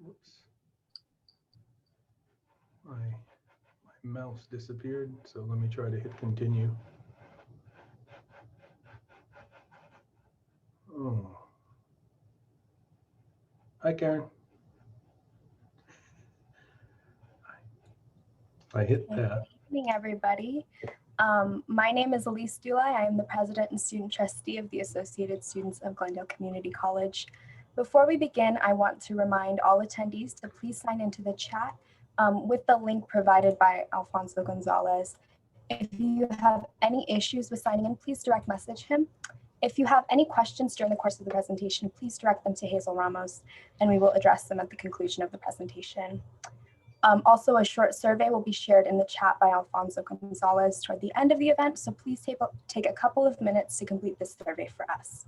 Whoops. My mouse disappeared, so let me try to hit continue. Oh. Hi, Karen. I hit that. Good evening, everybody. My name is Elise Dulay. I am the president and student trustee of the Associated Students of Glendale Community College. Before we begin, I want to remind all attendees to please sign into the chat with the link provided by Alfonso Gonzalez. If you have any issues with signing in, please direct message him. If you have any questions during the course of the presentation, please direct them to Hazel Ramos, and we will address them at the conclusion of the presentation. Also, a short survey will be shared in the chat by Alfonso Gonzalez toward the end of the event, so please take a couple of minutes to complete this survey for us.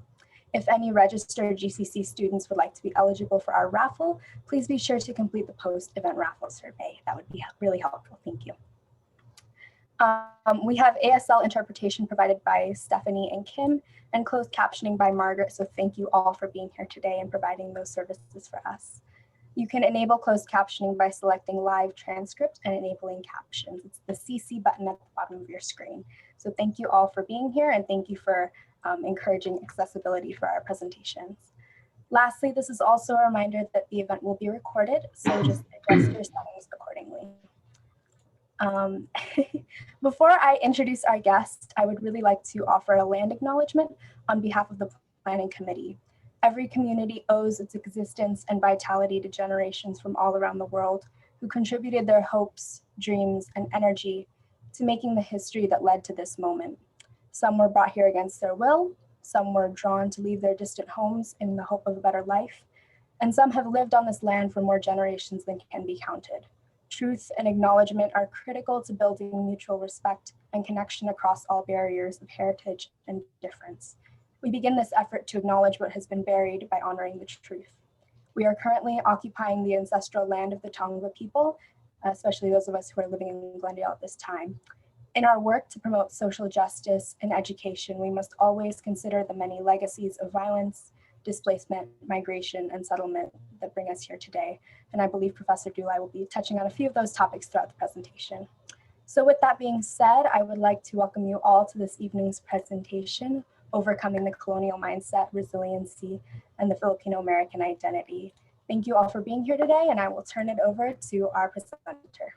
If any registered GCC students would like to be eligible for our raffle, please be sure to complete the post-event raffle survey. That would be really helpful. Thank you. We have ASL interpretation provided by Stephanie and Kim, and closed captioning by Margaret, so thank you all for being here today and providing those services for us. You can enable closed captioning by selecting live transcript and enabling captions. It's the CC button at the bottom of your screen. So thank you all for being here, and thank you for encouraging accessibility for our presentations. Lastly, this is also a reminder that the event will be recorded, so just adjust your settings accordingly. Before I introduce our guest, I would really like to offer a land acknowledgement on behalf of the Planning Committee. Every community owes its existence and vitality to generations from all around the world who contributed their hopes, dreams, and energy to making the history that led to this moment. Some were brought here against their will, some were drawn to leave their distant homes in the hope of a better life, and some have lived on this land for more generations than can be counted. Truth and acknowledgement are critical to building mutual respect and connection across all barriers of heritage and difference. We begin this effort to acknowledge what has been buried by honoring the truth. We are currently occupying the ancestral land of the Tongva people, especially those of us who are living in Glendale at this time. In our work to promote social justice and education, we must always consider the many legacies of violence, displacement, migration, and settlement that bring us here today. And I believe Professor Dulay will be touching on a few of those topics throughout the presentation. So with that being said, I would like to welcome you all to this evening's presentation, Overcoming the Colonial Mindset, Resiliency, and the Filipino-American Identity. Thank you all for being here today, and I will turn it over to our presenter.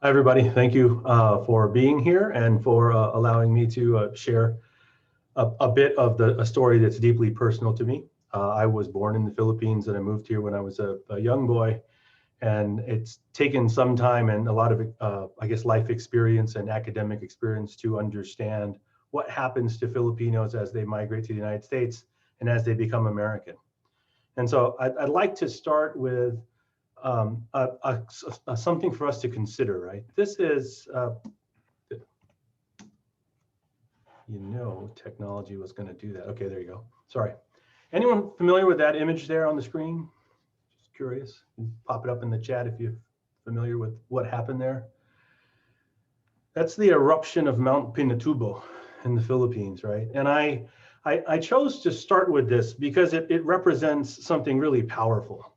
Hi, everybody. Thank you for being here and for allowing me to share a bit of a story that's deeply personal to me. I was born in the Philippines and I moved here when I was a young boy. And it's taken some time and a lot of, I guess, life experience and academic experience to understand what happens to Filipinos as they migrate to the United States and as they become American. And so I'd like to start with something for us to consider, right? This is, technology was going to do that. Okay, there you go. Sorry. Anyone familiar with that image there on the screen? Just curious. Pop it up in the chat if you're familiar with what happened there. That's the eruption of Mount Pinatubo in the Philippines, right? And I chose to start with this because it represents something really powerful.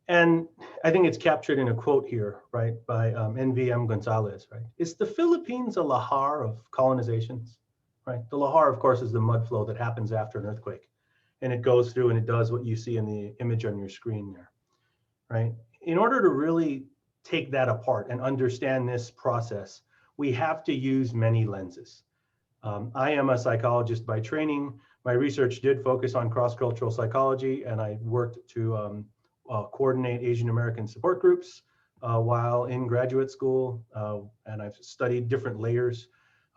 And I think it's captured in a quote here, right, by NVM Gonzalez, right? Is the Philippines a lahar of colonizations, right? The lahar, of course, is the mud flow that happens after an earthquake. And it goes through and it does what you see in the image on your screen there, right? In order to really take that apart and understand this process, we have to use many lenses. I am a psychologist by training. My research did focus on cross-cultural psychology, and I worked to coordinate Asian American support groups while in graduate school, and I've studied different layers.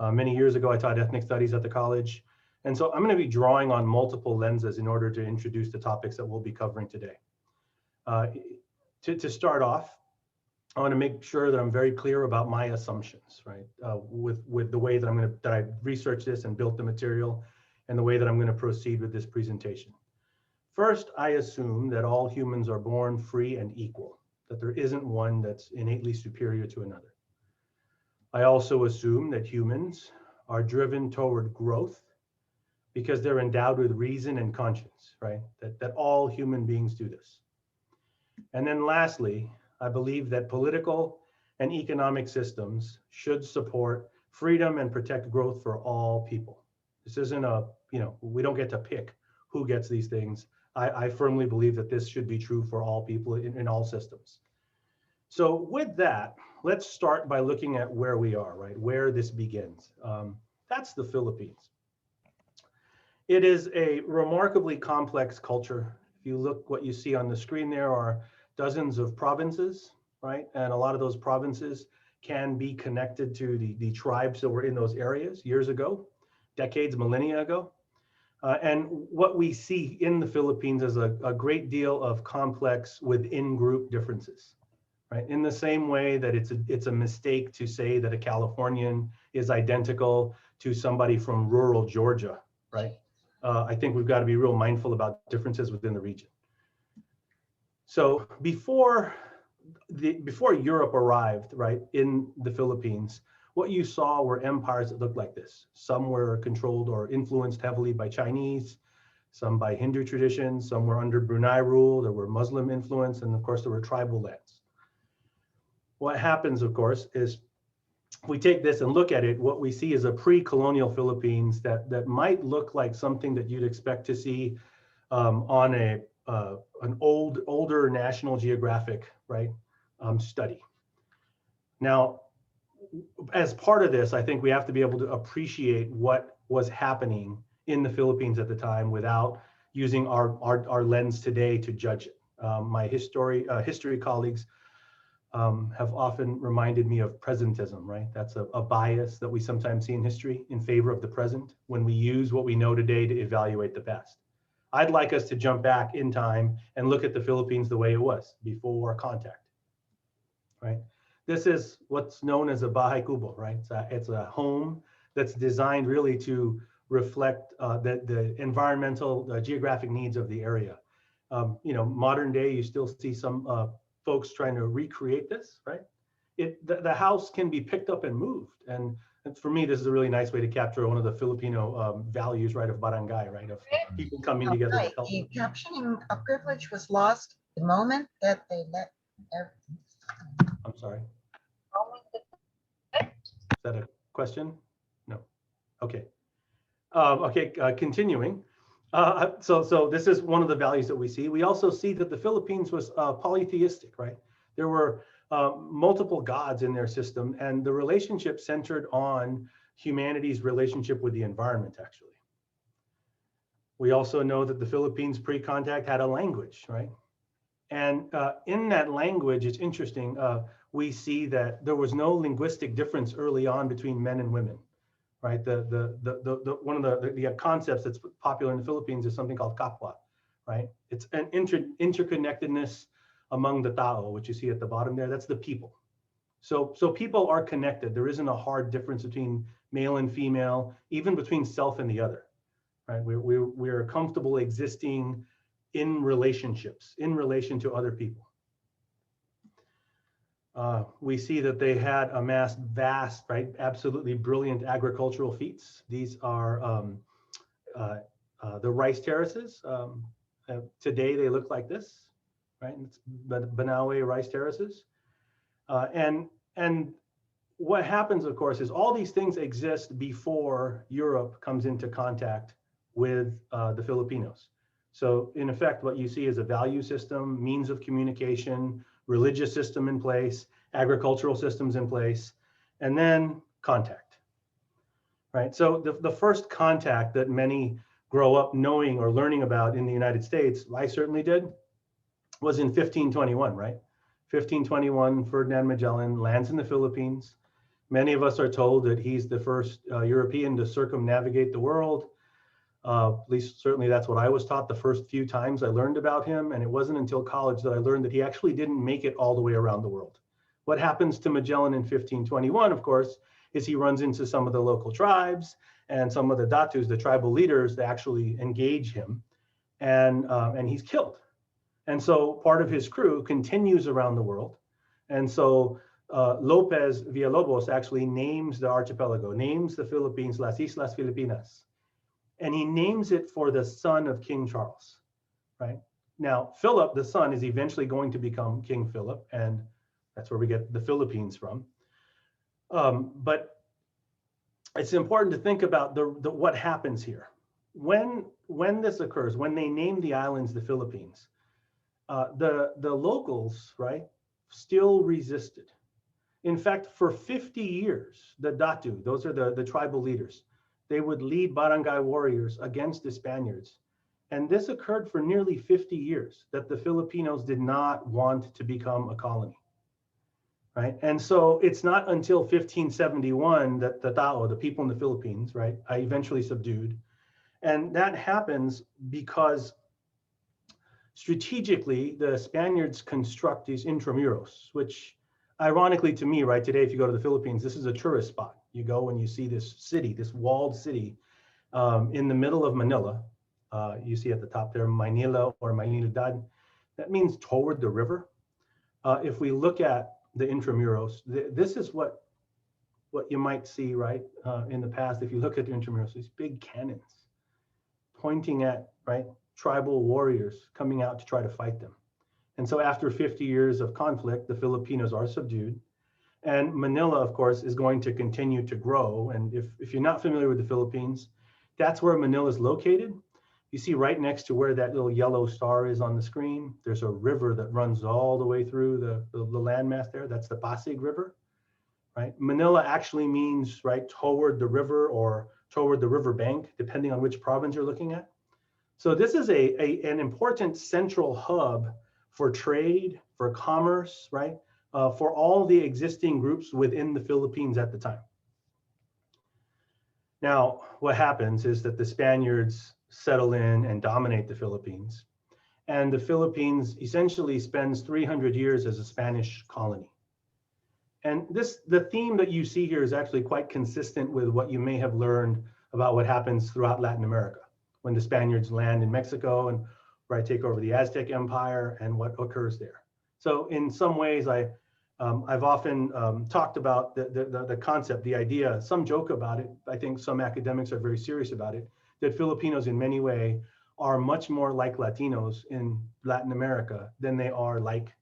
Many years ago, I taught ethnic studies at the college. And so I'm going to be drawing on multiple lenses in order to introduce the topics that we'll be covering today. To start off, I want to make sure that I'm very clear about my assumptions, right? With the way that I researched this and built the material, and the way that I'm going to proceed with this presentation. First, I assume that all humans are born free and equal, that there isn't one that's innately superior to another. I also assume that humans are driven toward growth because they're endowed with reason and conscience, right? That all human beings do this. And then lastly, I believe that political and economic systems should support freedom and protect growth for all people. This isn't a, we don't get to pick who gets these things. I firmly believe that this should be true for all people in all systems. So with that, let's start by looking at where we are, right? Where this begins. That's the Philippines. It is a remarkably complex culture. If you look, what you see on the screen there are dozens of provinces, right? And a lot of those provinces can be connected to the tribes that were in those areas years ago, decades, millennia ago. And what we see in the Philippines is a great deal of complex within group differences, right? In the same way that it's a mistake to say that a Californian is identical to somebody from rural Georgia, right? I think we've got to be real mindful about differences within the region. So before Europe arrived, right, in the Philippines, what you saw were empires that looked like this. Some were controlled or influenced heavily by Chinese, some by Hindu traditions, some were under Brunei rule, there were Muslim influence, and of course there were tribal lands. What happens, of course, is if we take this and look at it, what we see is a pre-colonial Philippines that might look like something that you'd expect to see on an older National Geographic, right, study. Now, as part of this, I think we have to be able to appreciate what was happening in the Philippines at the time without using our lens today to judge it. My history colleagues have often reminded me of presentism, right? That's a bias that we sometimes see in history in favor of the present when we use what we know today to evaluate the past. I'd like us to jump back in time and look at the Philippines the way it was before contact, right? This is what's known as a bahay kubo, right? It's a home that's designed really to reflect the environmental, geographic needs of the area. Modern day, you still see some folks trying to recreate this, right? The house can be picked up and moved. And for me, this is a really nice way to capture one of the Filipino values, right, of barangay, right, of people coming together to help. The captioning of privilege was lost the moment that they let everything. I'm sorry. Is that a question? No. Okay. Continuing. So this is one of the values that we see. We also see that the Philippines was polytheistic, right? There were multiple gods in their system, and the relationship centered on humanity's relationship with the environment, actually. We also know that the Philippines pre-contact had a language, right? And in that language, it's interesting, we see that there was no linguistic difference early on between men and women, right? One of the concepts that's popular in the Philippines is something called kapwa, right? It's an interconnectedness among the tao, which you see at the bottom there. That's the people. So people are connected. There isn't a hard difference between male and female, even between self and the other, right? We're comfortable existing in relationships, in relation to other people. We see that they had amassed vast, right, absolutely brilliant agricultural feats. These are the rice terraces. Today they look like this, right? It's Banawe rice terraces. And what happens, of course, is all these things exist before Europe comes into contact with the Filipinos. So in effect, what you see is a value system, means of communication, religious system in place, agricultural systems in place, and then contact, right? So the first contact that many grow up knowing or learning about in the United States, I certainly did, was in 1521, right? 1521, Ferdinand Magellan lands in the Philippines. Many of us are told that he's the first European to circumnavigate the world. At least certainly that's what I was taught the first few times I learned about him. And it wasn't until college that I learned that he actually didn't make it all the way around the world. What happens to Magellan in 1521, of course, is he runs into some of the local tribes and some of the datus, the tribal leaders, that actually engage him, and he's killed. And so part of his crew continues around the world. And so Lopez Villalobos actually names the archipelago, names the Philippines Las Islas Filipinas. and he names it for the son of King Charles, right? Now, Philip, the son, is eventually going to become King Philip, and that's where we get the Philippines from. But it's important to think about what happens here. When this occurs, when they name the islands the Philippines, the locals, right, still resisted. In fact, for 50 years, the Datu, those are the tribal leaders, they would lead barangay warriors against the Spaniards. And this occurred for nearly 50 years, that the Filipinos did not want to become a colony, right? And so it's not until 1571 that the Tao, the people in the Philippines, right, are eventually subdued. And that happens because strategically, the Spaniards construct these intramuros, which ironically to me, right, today, if you go to the Philippines, this is a tourist spot. You go and you see this city, this walled city in the middle of Manila. You see at the top there, Manila or Maynilad. That means toward the river. If we look at the intramuros, this is what you might see, right, in the past. If you look at the intramuros, these big cannons pointing at, right, tribal warriors coming out to try to fight them. And so after 50 years of conflict, the Filipinos are subdued. And Manila, of course, is going to continue to grow. And if you're not familiar with the Philippines, that's where Manila is located. You see right next to where that little yellow star is on the screen, there's a river that runs all the way through the landmass there. That's the Pasig River, right? Manila actually means, right, toward the river or toward the river bank, depending on which province you're looking at. So this is an important central hub for trade, for commerce, right? For all the existing groups within the Philippines at the time. Now, what happens is that the Spaniards settle in and dominate the Philippines. And the Philippines essentially spends 300 years as a Spanish colony. And the theme that you see here is actually quite consistent with what you may have learned about what happens throughout Latin America when the Spaniards land in Mexico and right take over the Aztec Empire and what occurs there. So in some ways, I've often talked about the concept, the idea, some joke about it. I think some academics are very serious about it, that Filipinos in many ways are much more like Latinos in Latin America than they are like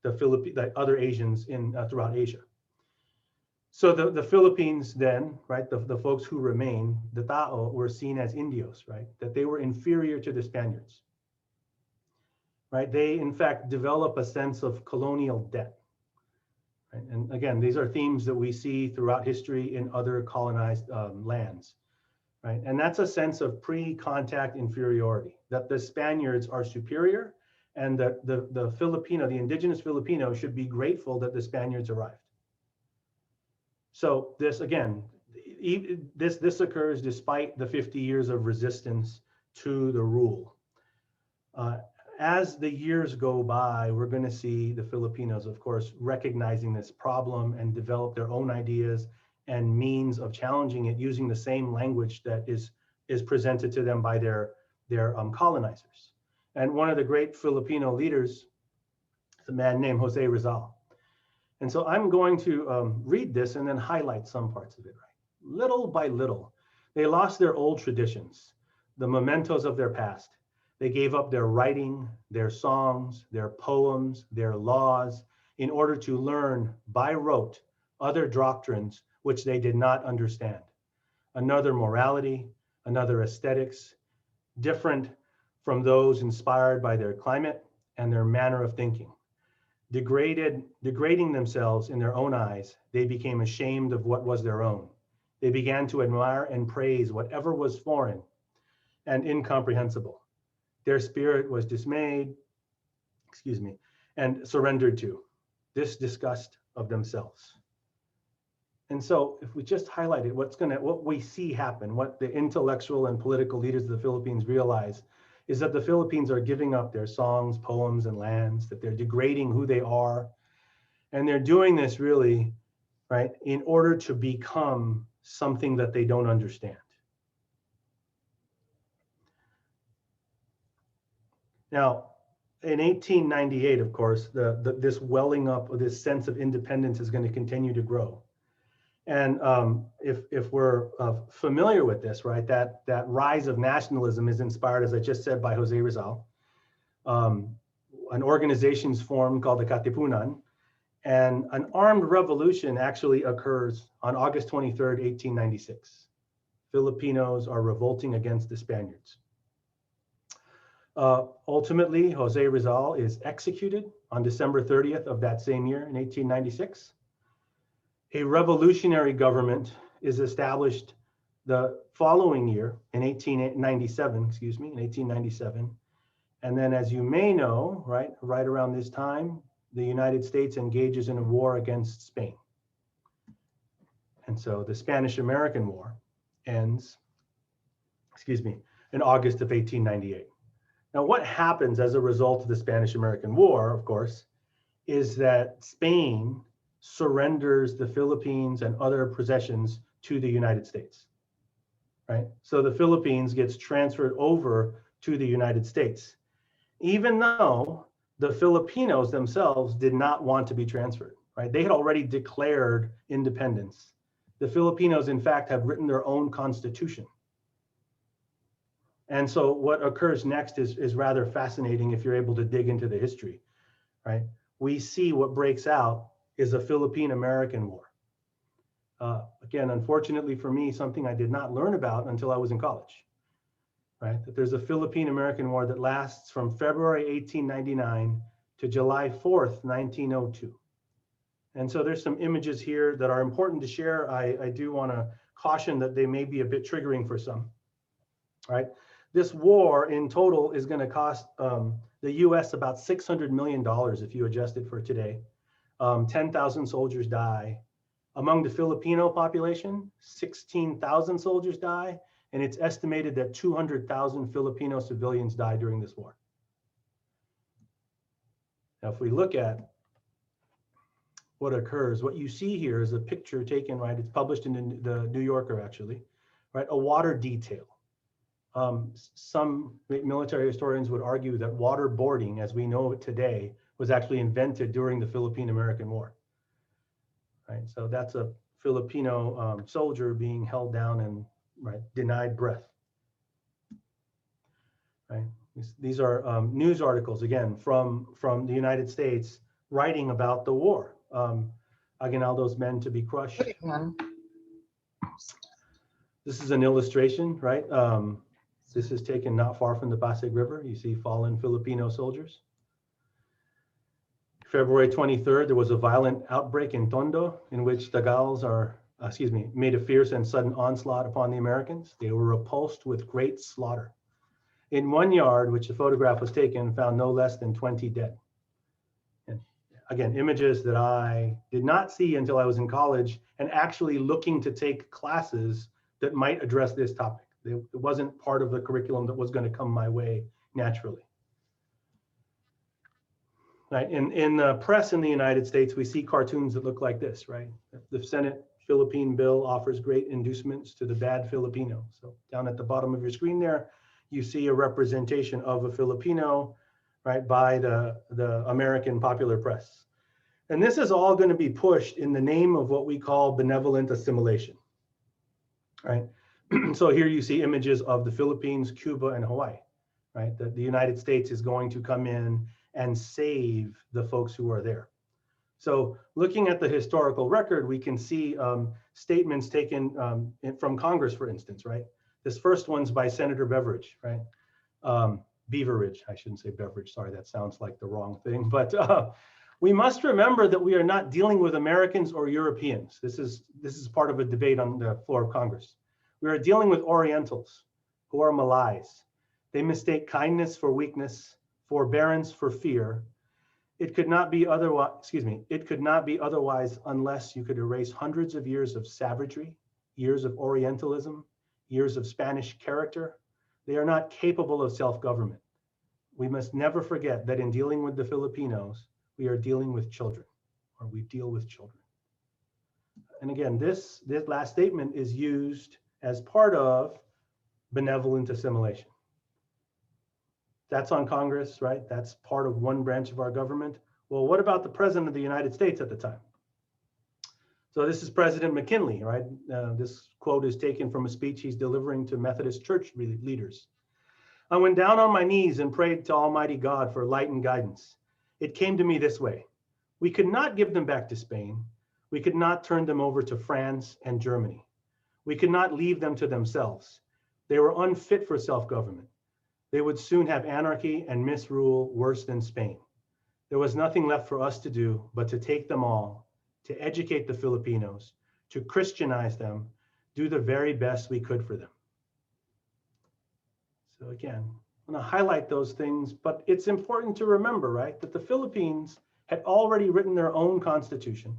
the other Asians throughout Asia. So the Philippines then, right, the folks who remain, the Tao, were seen as Indios, right, that they were inferior to the Spaniards, right? They, in fact, develop a sense of colonial debt, right? And again, these are themes that we see throughout history in other colonized lands, right? And that's a sense of pre-contact inferiority, that the Spaniards are superior and that the Filipino, the indigenous Filipino, should be grateful that the Spaniards arrived. So this, again, this occurs despite the 50 years of resistance to the rule. As the years go by, we're going to see the Filipinos, of course, recognizing this problem and develop their own ideas and means of challenging it using the same language that is presented to them by their colonizers. And one of the great Filipino leaders is a man named Jose Rizal. And so I'm going to read this and then highlight some parts of it, right? Little by little, they lost their old traditions, the mementos of their past. They gave up their writing, their songs, their poems, their laws, in order to learn by rote other doctrines which they did not understand. Another morality, another aesthetics, different from those inspired by their climate and their manner of thinking. Degrading themselves in their own eyes, they became ashamed of what was their own. They began to admire and praise whatever was foreign and incomprehensible. Their spirit was dismayed, and surrendered to this disgust of themselves. And so if we just highlight it, what we see happen, what the intellectual and political leaders of the Philippines realize is that the Philippines are giving up their songs, poems, and lands, that they're degrading who they are. And they're doing this really, right, in order to become something that they don't understand. Now, in 1898, of course, this welling up of this sense of independence is going to continue to grow. And if we're familiar with this, right, that rise of nationalism is inspired, as I just said, by Jose Rizal. An organization's formed called the Katipunan, and an armed revolution actually occurs on August 23rd, 1896. Filipinos are revolting against the Spaniards. Ultimately, Jose Rizal is executed on December 30th of that same year in 1896. A revolutionary government is established the following year in 1897. And then, as you may know, right around this time, the United States engages in a war against Spain. And so the Spanish-American War ends, in August of 1898. Now, what happens as a result of the Spanish-American War, of course, is that Spain surrenders the Philippines and other possessions to the United States, right? So the Philippines gets transferred over to the United States, even though the Filipinos themselves did not want to be transferred, right? They had already declared independence. The Filipinos, in fact, have written their own constitution. And so what occurs next is rather fascinating if you're able to dig into the history, right? We see what breaks out is a Filipino-American War. Again, unfortunately for me, something I did not learn about until I was in college, right? That there's a Filipino-American War that lasts from February 1899 to July 4th, 1902. And so there's some images here that are important to share. I do want to caution that they may be a bit triggering for some, right? This war in total is going to cost the US about $600 million if you adjust it for today. 10,000 soldiers die. Among the Filipino population, 16,000 soldiers die, and it's estimated that 200,000 Filipino civilians die during this war. Now, if we look at what occurs, what you see here is a picture taken, right? It's published in the New Yorker, actually, right? A water detail. Some military historians would argue that waterboarding, as we know it today, was actually invented during the Philippine-American War. Right, so that's a Filipino soldier being held down and denied breath. Right, these are news articles again from the United States writing about the war. Aguinaldo's men to be crushed. This is an illustration, right? This is taken not far from the Pasig River. You see fallen Filipino soldiers. February 23rd, there was a violent outbreak in Tondo in which Tagals made a fierce and sudden onslaught upon the Americans. They were repulsed with great slaughter. In one yard, which the photograph was taken, found no less than 20 dead. And again, images that I did not see until I was in college and actually looking to take classes that might address this topic. It wasn't part of the curriculum that was going to come my way naturally. Right. In the press in the United States, we see cartoons that look like this, right? The Senate Philippine bill offers great inducements to the bad Filipino. So down at the bottom of your screen there, you see a representation of a Filipino, right, by the American popular press. And this is all going to be pushed in the name of what we call benevolent assimilation, right? So here you see images of the Philippines, Cuba, and Hawaii, right? The United States is going to come in and save the folks who are there. So looking at the historical record, we can see statements taken from Congress, for instance, right? This first one's by Senator Beveridge, right? Beveridge, I shouldn't say Beveridge, sorry, that sounds like the wrong thing. But we must remember that we are not dealing with Americans or Europeans. This is part of a debate on the floor of Congress. We are dealing with Orientals who are Malays. They mistake kindness for weakness, forbearance for fear. It could not be otherwise, it could not be otherwise unless you could erase hundreds of years of savagery, years of Orientalism, years of Spanish character. They are not capable of self-government. We must never forget that in dealing with the Filipinos, we are dealing with children, or we deal with children. And again, this last statement is used as part of benevolent assimilation. That's on Congress, right? That's part of one branch of our government. Well, what about the President of the United States at the time? So this is President McKinley, right? This quote is taken from a speech he's delivering to Methodist church leaders. I went down on my knees and prayed to Almighty God for light and guidance. It came to me this way. We could not give them back to Spain. We could not turn them over to France and Germany. We could not leave them to themselves. They were unfit for self-government. They would soon have anarchy and misrule worse than Spain. There was nothing left for us to do but to take them all, to educate the Filipinos, to Christianize them, do the very best we could for them. So again, I'm going to highlight those things, but it's important to remember, right, that the Philippines had already written their own constitution,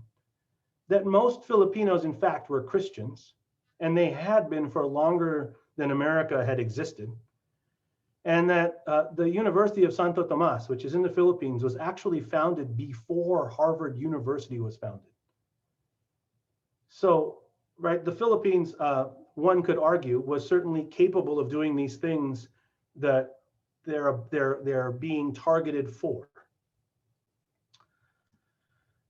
that most Filipinos, in fact, were Christians, and they had been for longer than America had existed, and that the University of Santo Tomas, which is in the Philippines, was actually founded before Harvard University was founded. So, right, the Philippines, one could argue, was certainly capable of doing these things that they're being targeted for.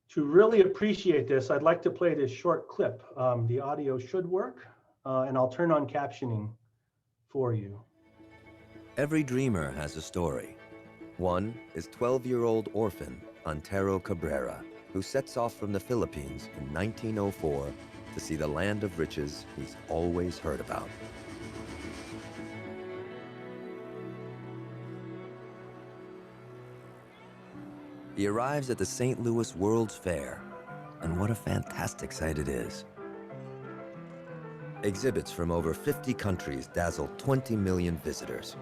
To really appreciate this, I'd like to play this short clip. The audio should work, and I'll turn on captioning for you. Every dreamer has a story. One is 12-year-old orphan Antero Cabrera, who sets off from the Philippines in 1904 to see the land of riches he's always heard about. He arrives at the St. Louis World's Fair, and what a fantastic sight it is. Exhibits from over 50 countries dazzle 20 million visitors.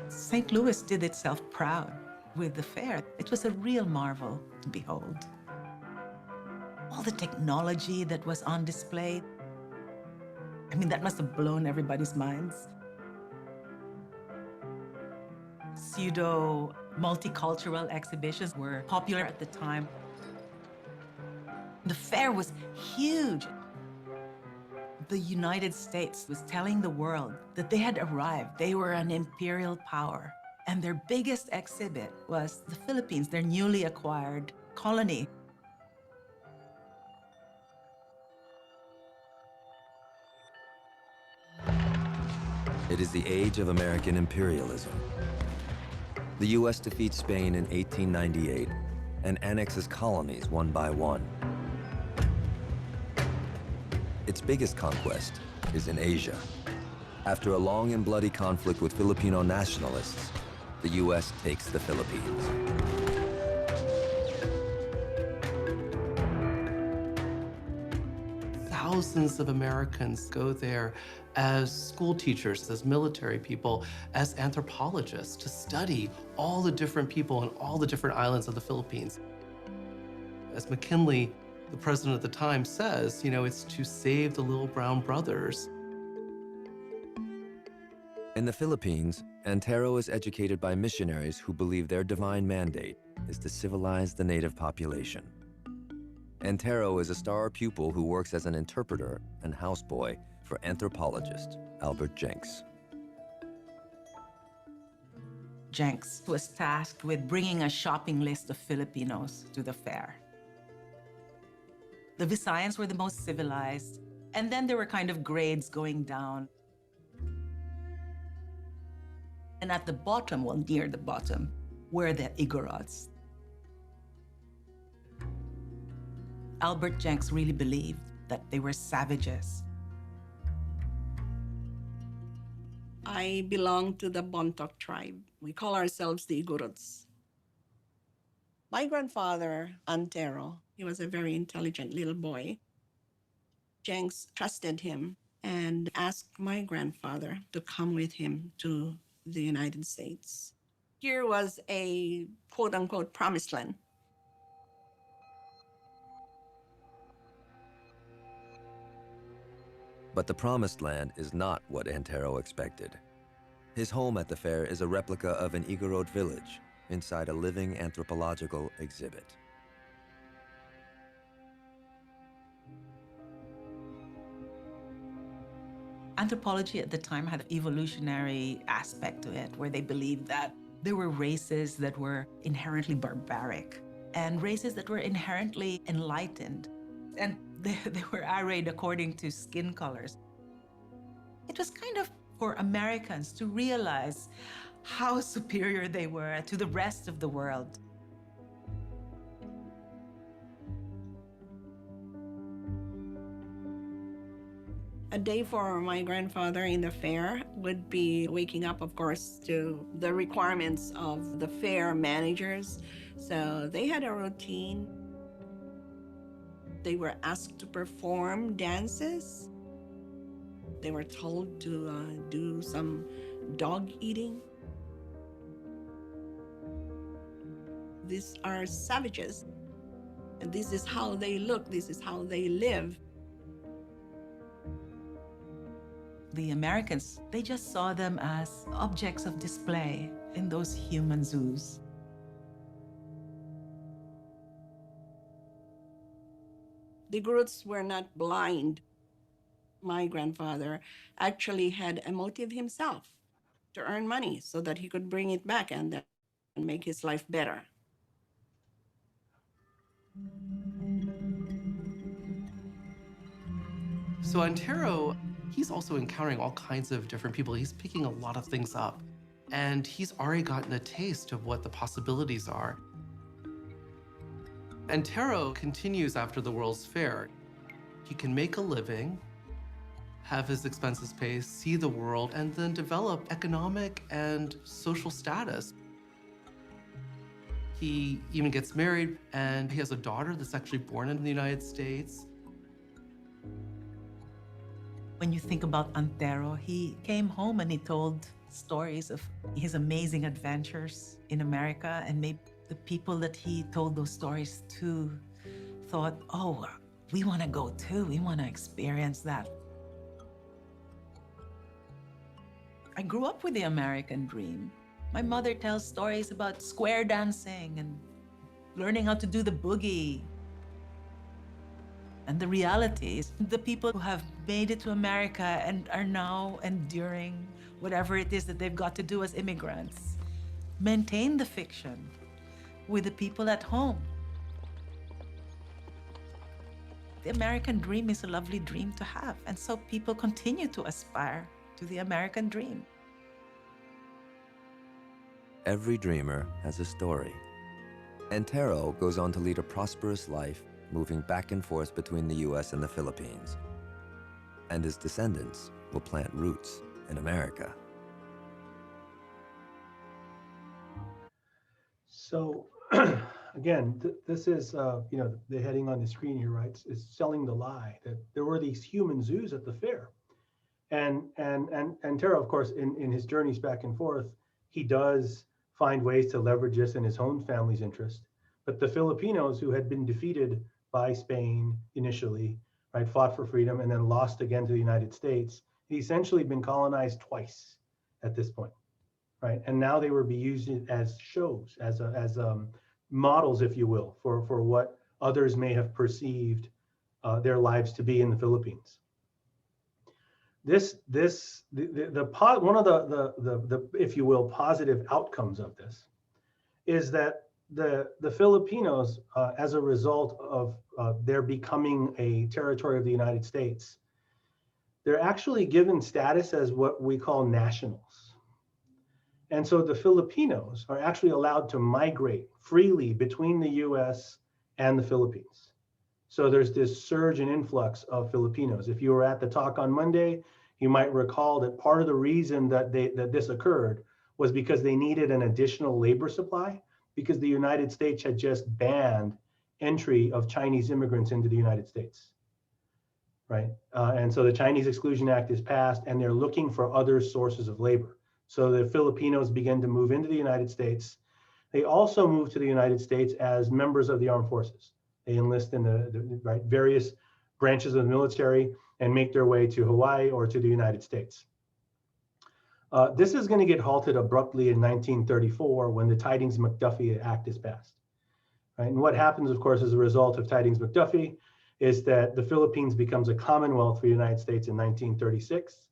St. Louis did itself proud with the fair. It was a real marvel to behold. All the technology that was on display, I mean, that must have blown everybody's minds. Pseudo multicultural exhibitions were popular at the time. The fair was huge. The United States was telling the world that they had arrived. They were an imperial power. And their biggest exhibit was the Philippines, their newly acquired colony. It is the age of American imperialism. The U.S. defeats Spain in 1898 and annexes colonies one by one. Its biggest conquest is in Asia. After a long and bloody conflict with Filipino nationalists, the U.S. takes the Philippines. Thousands of Americans go there as school teachers, as military people, as anthropologists to study all the different people on all the different islands of the Philippines. As McKinley, the president at the time, says, you know, it's to save the little brown brothers. In the Philippines, Antero is educated by missionaries who believe their divine mandate is to civilize the native population. Antero is a star pupil who works as an interpreter and houseboy for anthropologist Albert Jenks. Jenks was tasked with bringing a shopping list of Filipinos to the fair. The Visayans were the most civilized, and then there were kind of grades going down. And at the bottom, well, near the bottom, were the Igorots. Albert Jenks really believed that they were savages. I belong to the Bontoc tribe. We call ourselves the Igorots. My grandfather, Antero, he was a very intelligent little boy. Jenks trusted him and asked my grandfather to come with him to the United States. Here was a quote-unquote promised land. But the promised land is not what Antero expected. His home at the fair is a replica of an Igorot village inside a living anthropological exhibit. Anthropology at the time had an evolutionary aspect to it, where they believed that There were races that were inherently barbaric and races that were inherently enlightened. And they were arrayed according to skin colors. It was kind of for Americans to realize how superior they were to the rest of the world. A day for my grandfather in the fair would be waking up, of course, to the requirements of the fair managers. So they had a routine. They were asked to perform dances. They were told to do some dog eating. These are savages. And this is how they look. This is how they live. The Americans, they just saw them as objects of display in those human zoos. The Gruts were not blind. My grandfather actually had a motive himself to earn money so that he could bring it back and then make his life better. So Antero, he's also encountering all kinds of different people. He's picking a lot of things up, and he's already gotten a taste of what the possibilities are. Antero continues after the World's Fair. He can make a living, have his expenses paid, see the world, and then develop economic and social status. He even gets married, and he has a daughter that's actually born in the United States. When you think about Antero, he came home and he told stories of his amazing adventures in America, and maybe the people that he told those stories to thought, oh, we want to go too. We want to experience that. I grew up with the American dream. My mother tells stories about square dancing and learning how to do the boogie. And the reality is the people who have made it to America and are now enduring whatever it is that they've got to do as immigrants maintain the fiction with the people at home. The American dream is a lovely dream to have, and so people continue to aspire to the American dream. Every dreamer has a story. Antero goes on to lead a prosperous life, moving back and forth between the US and the Philippines. And his descendants will plant roots in America. So again, this is, the heading on the screen here, right, is selling the lie that there were these human zoos at the fair. And Antero, of course, in his journeys back and forth, he does find ways to leverage this in his own family's interest. But the Filipinos who had been defeated by Spain initially, right, fought for freedom and then lost again to the United States, had essentially been colonized twice at this point, right? And now they were being used as shows, as models, if you will, for what others may have perceived their lives to be in the Philippines. One of the if you will positive outcomes of this is that the Filipinos, as a result of their becoming a territory of the United States, they're actually given status as what we call nationals. And so the Filipinos are actually allowed to migrate freely between the US and the Philippines. So there's this surge and influx of Filipinos. If you were at the talk on Monday, you might recall that part of the reason that this occurred was because they needed an additional labor supply, because the United States had just banned entry of Chinese immigrants into the United States, right? And so the Chinese Exclusion Act is passed, and they're looking for other sources of labor. So the Filipinos begin to move into the United States. They also move to the United States as members of the armed forces. They enlist in the various branches of the military and make their way to Hawaii or to the United States. This is going to get halted abruptly in 1934 when the Tidings-McDuffie Act is passed. Right? And what happens, of course, as a result of Tidings-McDuffie is that the Philippines becomes a Commonwealth for the United States in 1936.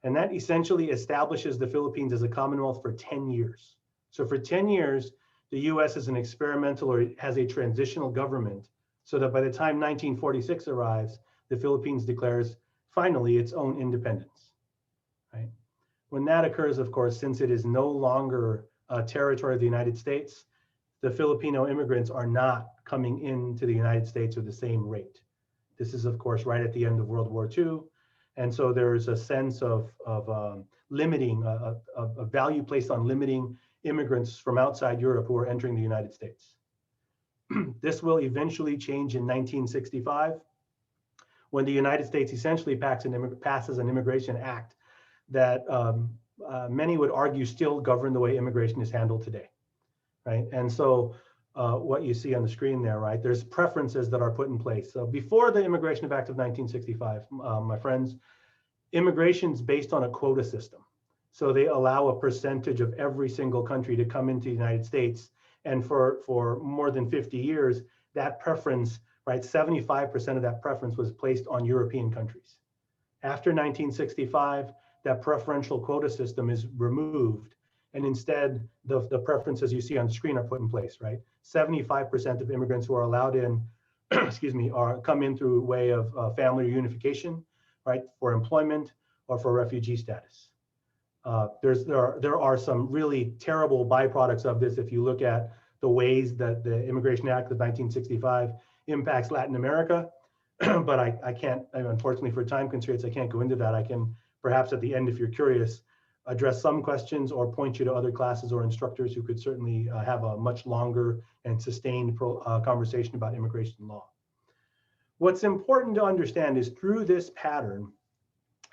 And that essentially establishes the Philippines as a Commonwealth for 10 years. So for 10 years, the US is an experimental or has a transitional government so that by the time 1946 arrives, the Philippines declares finally its own independence, right? When that occurs, of course, since it is no longer a territory of the United States, the Filipino immigrants are not coming into the United States at the same rate. This is, of course, right at the end of World War II. And so there's a sense of limiting, a value placed on limiting immigrants from outside Europe who are entering the United States. This will eventually change in 1965 when the United States essentially passes an immigration act that many would argue still govern the way immigration is handled today, right? And so what you see on the screen there, right? There's preferences that are put in place. So before the Immigration Act of 1965, my friends, immigration's based on a quota system. So they allow a percentage of every single country to come into the United States. And for more than 50 years, that preference, right, 75% of that preference was placed on European countries. After 1965, that preferential quota system is removed. And instead, the preferences you see on the screen are put in place, right? 75% of immigrants who are allowed in, excuse me, come in through way of family reunification, right, for employment or for refugee status. There are some really terrible byproducts of this if you look at the ways that the Immigration Act of 1965 impacts Latin America. But I can't, unfortunately for time constraints, I can't go into that. I can perhaps at the end, if you're curious, address some questions or point you to other classes or instructors who could certainly have a much longer and sustained conversation about immigration law. What's important to understand is through this pattern,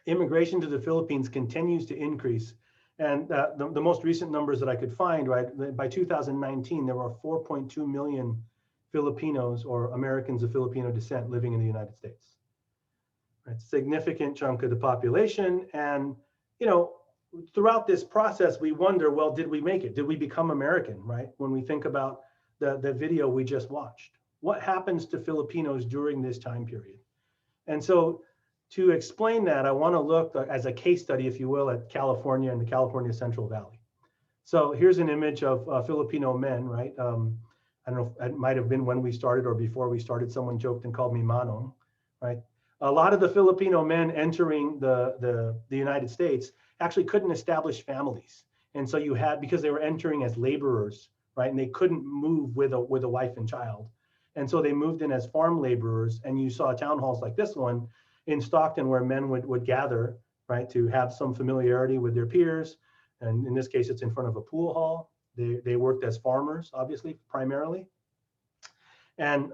immigration to the Philippines continues to increase. And the most recent numbers that I could find, right, by 2019, there were 4.2 million Filipinos or Americans of Filipino descent living in the United States. Right, significant chunk of the population. And, you know, throughout this process, we wonder, well, did we make it? Did we become American, right? When we think about the video we just watched, what happens to Filipinos during this time period? And so to explain that, I want to look as a case study, if you will, at California and the California Central Valley. So here's an image of Filipino men, right? I don't know, it might have been when we started or before we started, someone joked and called me Manong, right? A lot of the Filipino men entering the United States actually couldn't establish families. And so you had, because they were entering as laborers, right? And they couldn't move with a wife and child. And so they moved in as farm laborers, and you saw town halls like this one in Stockton where men would gather, right, to have some familiarity with their peers. And in this case, it's in front of a pool hall. They worked as farmers, obviously, primarily. And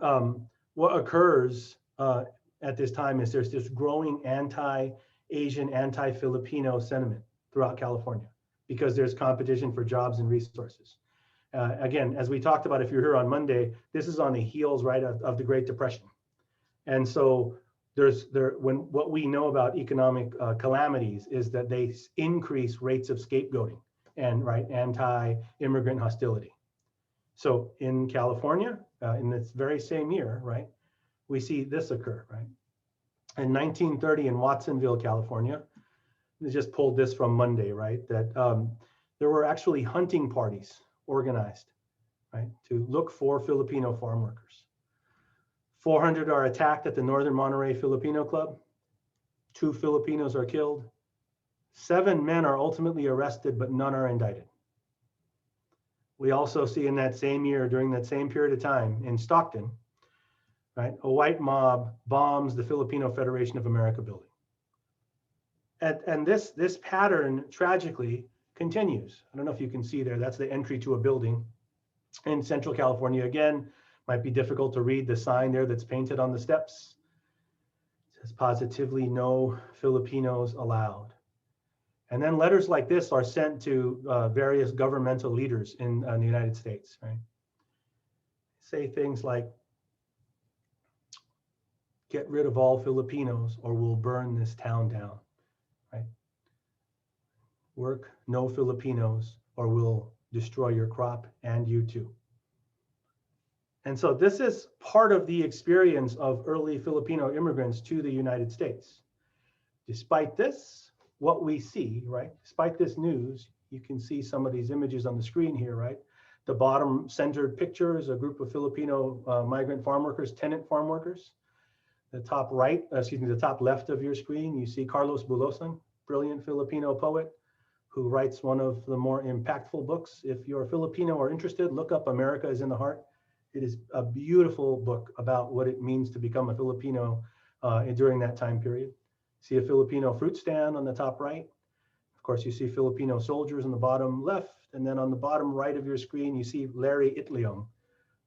what occurs at this time is there's this growing anti-Asian, anti-Filipino sentiment throughout California because there's competition for jobs and resources. Again, as we talked about, if you're here on Monday, this is on the heels, right, of the Great Depression. And so what we know about economic calamities is that they increase rates of scapegoating and, right, anti-immigrant hostility. So in California, in this very same year, right, we see this occur, right? In 1930 in Watsonville, California, they just pulled this from Monday, right, that there were actually hunting parties organized, right, to look for Filipino farm workers. 400 are attacked at the Northern Monterey Filipino Club. 2 Filipinos are killed. 7 men are ultimately arrested, but none are indicted. We also see in that same year, during that same period of time in Stockton, right, a white mob bombs the Filipino Federation of America building. And this pattern tragically continues. I don't know if you can see there, that's the entry to a building in Central California. Again, might be difficult to read the sign there that's painted on the steps. It says positively no Filipinos allowed. And then letters like this are sent to various governmental leaders in the United States, right? Say things like, get rid of all Filipinos or we'll burn this town down, right? Work, no Filipinos or we'll destroy your crop and you too. And so this is part of the experience of early Filipino immigrants to the United States. Despite this, what we see, right, despite this news, You can see some of these images on the screen here, right? The bottom centered picture is a group of Filipino migrant farm workers, tenant farm workers. The top right, the top left of your screen, you see Carlos Bulosan, brilliant Filipino poet who writes one of the more impactful books. If you're a Filipino or interested, look up America is in the Heart. It is a beautiful book about what it means to become a Filipino during that time period. See a Filipino fruit stand on the top right. Of course, you see Filipino soldiers on the bottom left. And then on the bottom right of your screen, you see Larry Itliong,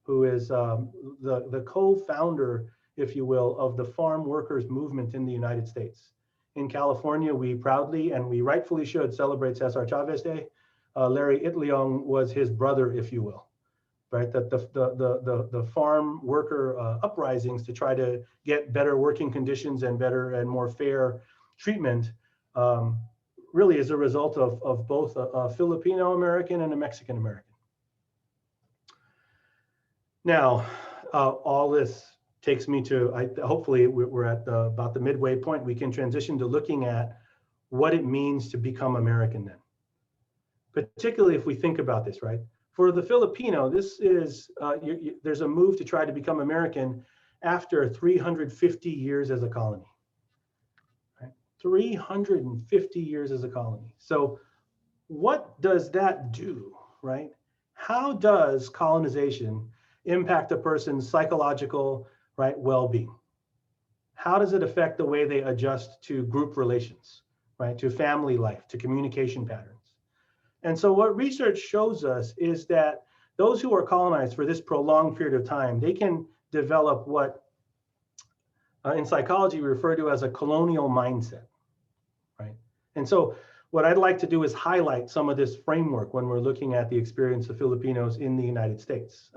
who is the co-founder, if you will, of the farm workers movement in the United States. In California, we proudly, and we rightfully should, celebrate Cesar Chavez Day. Larry Itliong was his brother, if you will, right? That the farm worker uprisings to try to get better working conditions and better and more fair treatment really is a result of both a Filipino-American and a Mexican-American. Now, all this takes me to, hopefully we're at about the midway point. We can transition to looking at what it means to become American then. Particularly if we think about this, right? For the Filipino, this is, there's a move to try to become American after 350 years as a colony. Right? 350 years as a colony. So what does that do, right? How does colonization impact a person's psychological, right, well-being? How does it affect the way they adjust to group relations, right, to family life, to communication patterns? And so what research shows us is that those who are colonized for this prolonged period of time, they can develop what in psychology we refer to as a colonial mindset, right? And so what I'd like to do is highlight some of this framework when we're looking at the experience of Filipinos in the United States.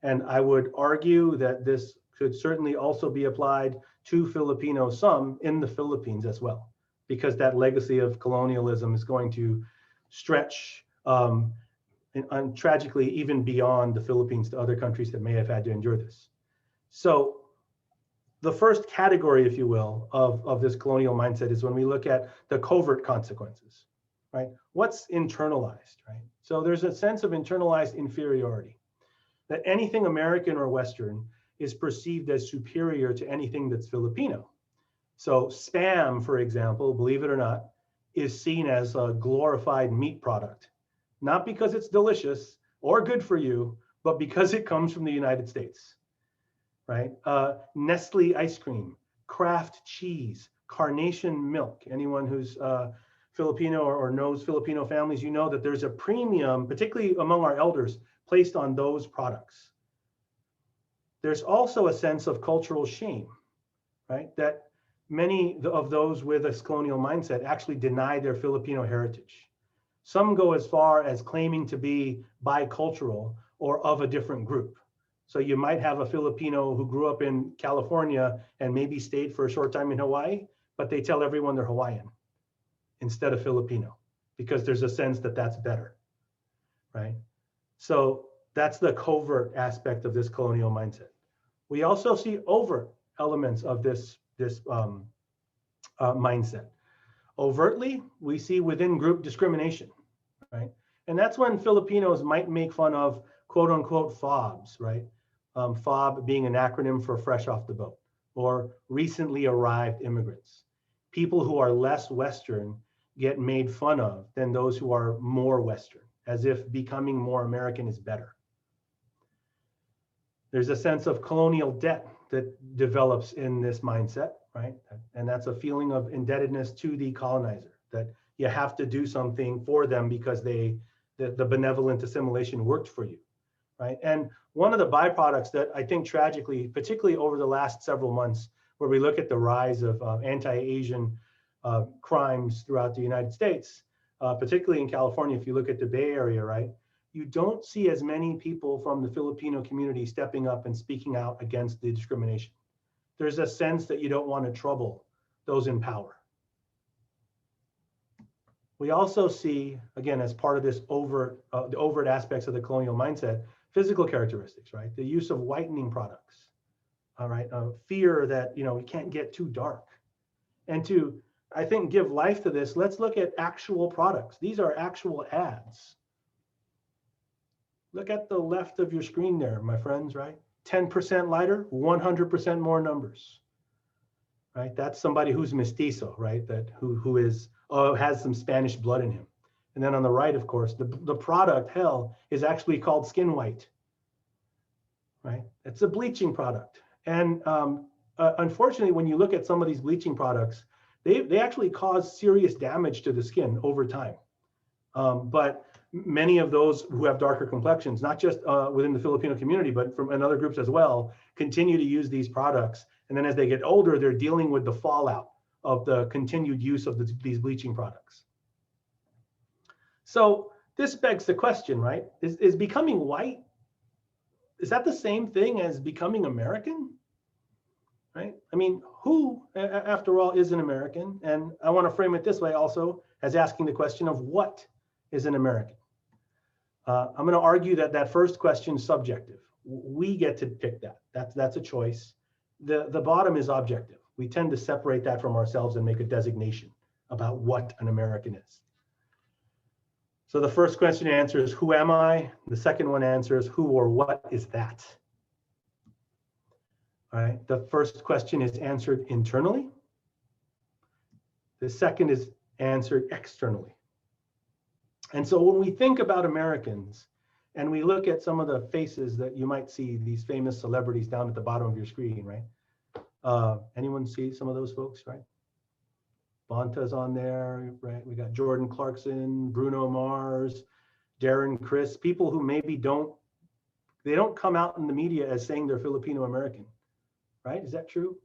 And I would argue that this could certainly also be applied to Filipinos, some in the Philippines as well, because that legacy of colonialism is going to stretch and tragically even beyond the Philippines to other countries that may have had to endure this. So the first category, if you will, of this colonial mindset is when we look at the covert consequences, right? What's internalized, right? So there's a sense of internalized inferiority, that anything American or Western is perceived as superior to anything that's Filipino. So Spam, for example, believe it or not, is seen as a glorified meat product, not because it's delicious or good for you, but because it comes from the United States, right? Nestle ice cream, Kraft cheese, Carnation milk. Anyone who's Filipino or knows Filipino families, you know that there's a premium, particularly among our elders, placed on those products. There's also a sense of cultural shame, right? That many of those with this colonial mindset actually deny their Filipino heritage. Some go as far as claiming to be bicultural or of a different group. So you might have a Filipino who grew up in California and maybe stayed for a short time in Hawaii, but they tell everyone they're Hawaiian instead of Filipino, because there's a sense that that's better, right? So that's the covert aspect of this colonial mindset. We also see overt elements of this mindset. Overtly, we see within group discrimination, right? And that's when Filipinos might make fun of quote unquote FOBs, right? FOB being an acronym for fresh off the boat, or recently arrived immigrants. People who are less Western get made fun of than those who are more Western, as if becoming more American is better. There's a sense of colonial debt that develops in this mindset, right? And that's a feeling of indebtedness to the colonizer, that you have to do something for them because the benevolent assimilation worked for you, right? And one of the byproducts that I think tragically, particularly over the last several months, where we look at the rise of anti-Asian crimes throughout the United States, particularly in California, if you look at the Bay Area, right? You don't see as many people from the Filipino community stepping up and speaking out against the discrimination. There's a sense that you don't want to trouble those in power. We also see, again, as part of this the overt aspects of the colonial mindset, physical characteristics, right? The use of whitening products, all right? Fear that, we can't get too dark. And to I think, give life to this, let's look at actual products. These are actual ads. Look at the left of your screen there, my friends, right? 10% lighter, 100% more numbers, right? That's somebody who's mestizo, right? That who is has some Spanish blood in him. And then on the right, of course, the product, hell, is actually called Skin White, right? It's a bleaching product. And unfortunately, when you look at some of these bleaching products, they actually cause serious damage to the skin over time. But many of those who have darker complexions, not just within the Filipino community, but from in other groups as well, continue to use these products. And then as they get older, they're dealing with the fallout of the continued use of these bleaching products. So this begs the question, right? Is becoming white, is that the same thing as becoming American? Right? I mean, who, after all, is an American? And I want to frame it this way also, as asking the question of what is an American? I'm going to argue that that first question is subjective. We get to pick that. That's a choice. The bottom is objective. We tend to separate that from ourselves and make a designation about what an American is. So the first question answers, who am I? The second one answers, who or what is that? All right, the first question is answered internally. The second is answered externally. And so when we think about Americans and we look at some of the faces that you might see, these famous celebrities down at the bottom of your screen, right? Anyone see some of those folks, right? Bonta's on there, right? We got Jordan Clarkson, Bruno Mars, Darren Criss, people who maybe don't come out in the media as saying they're Filipino-American, right? Is that true?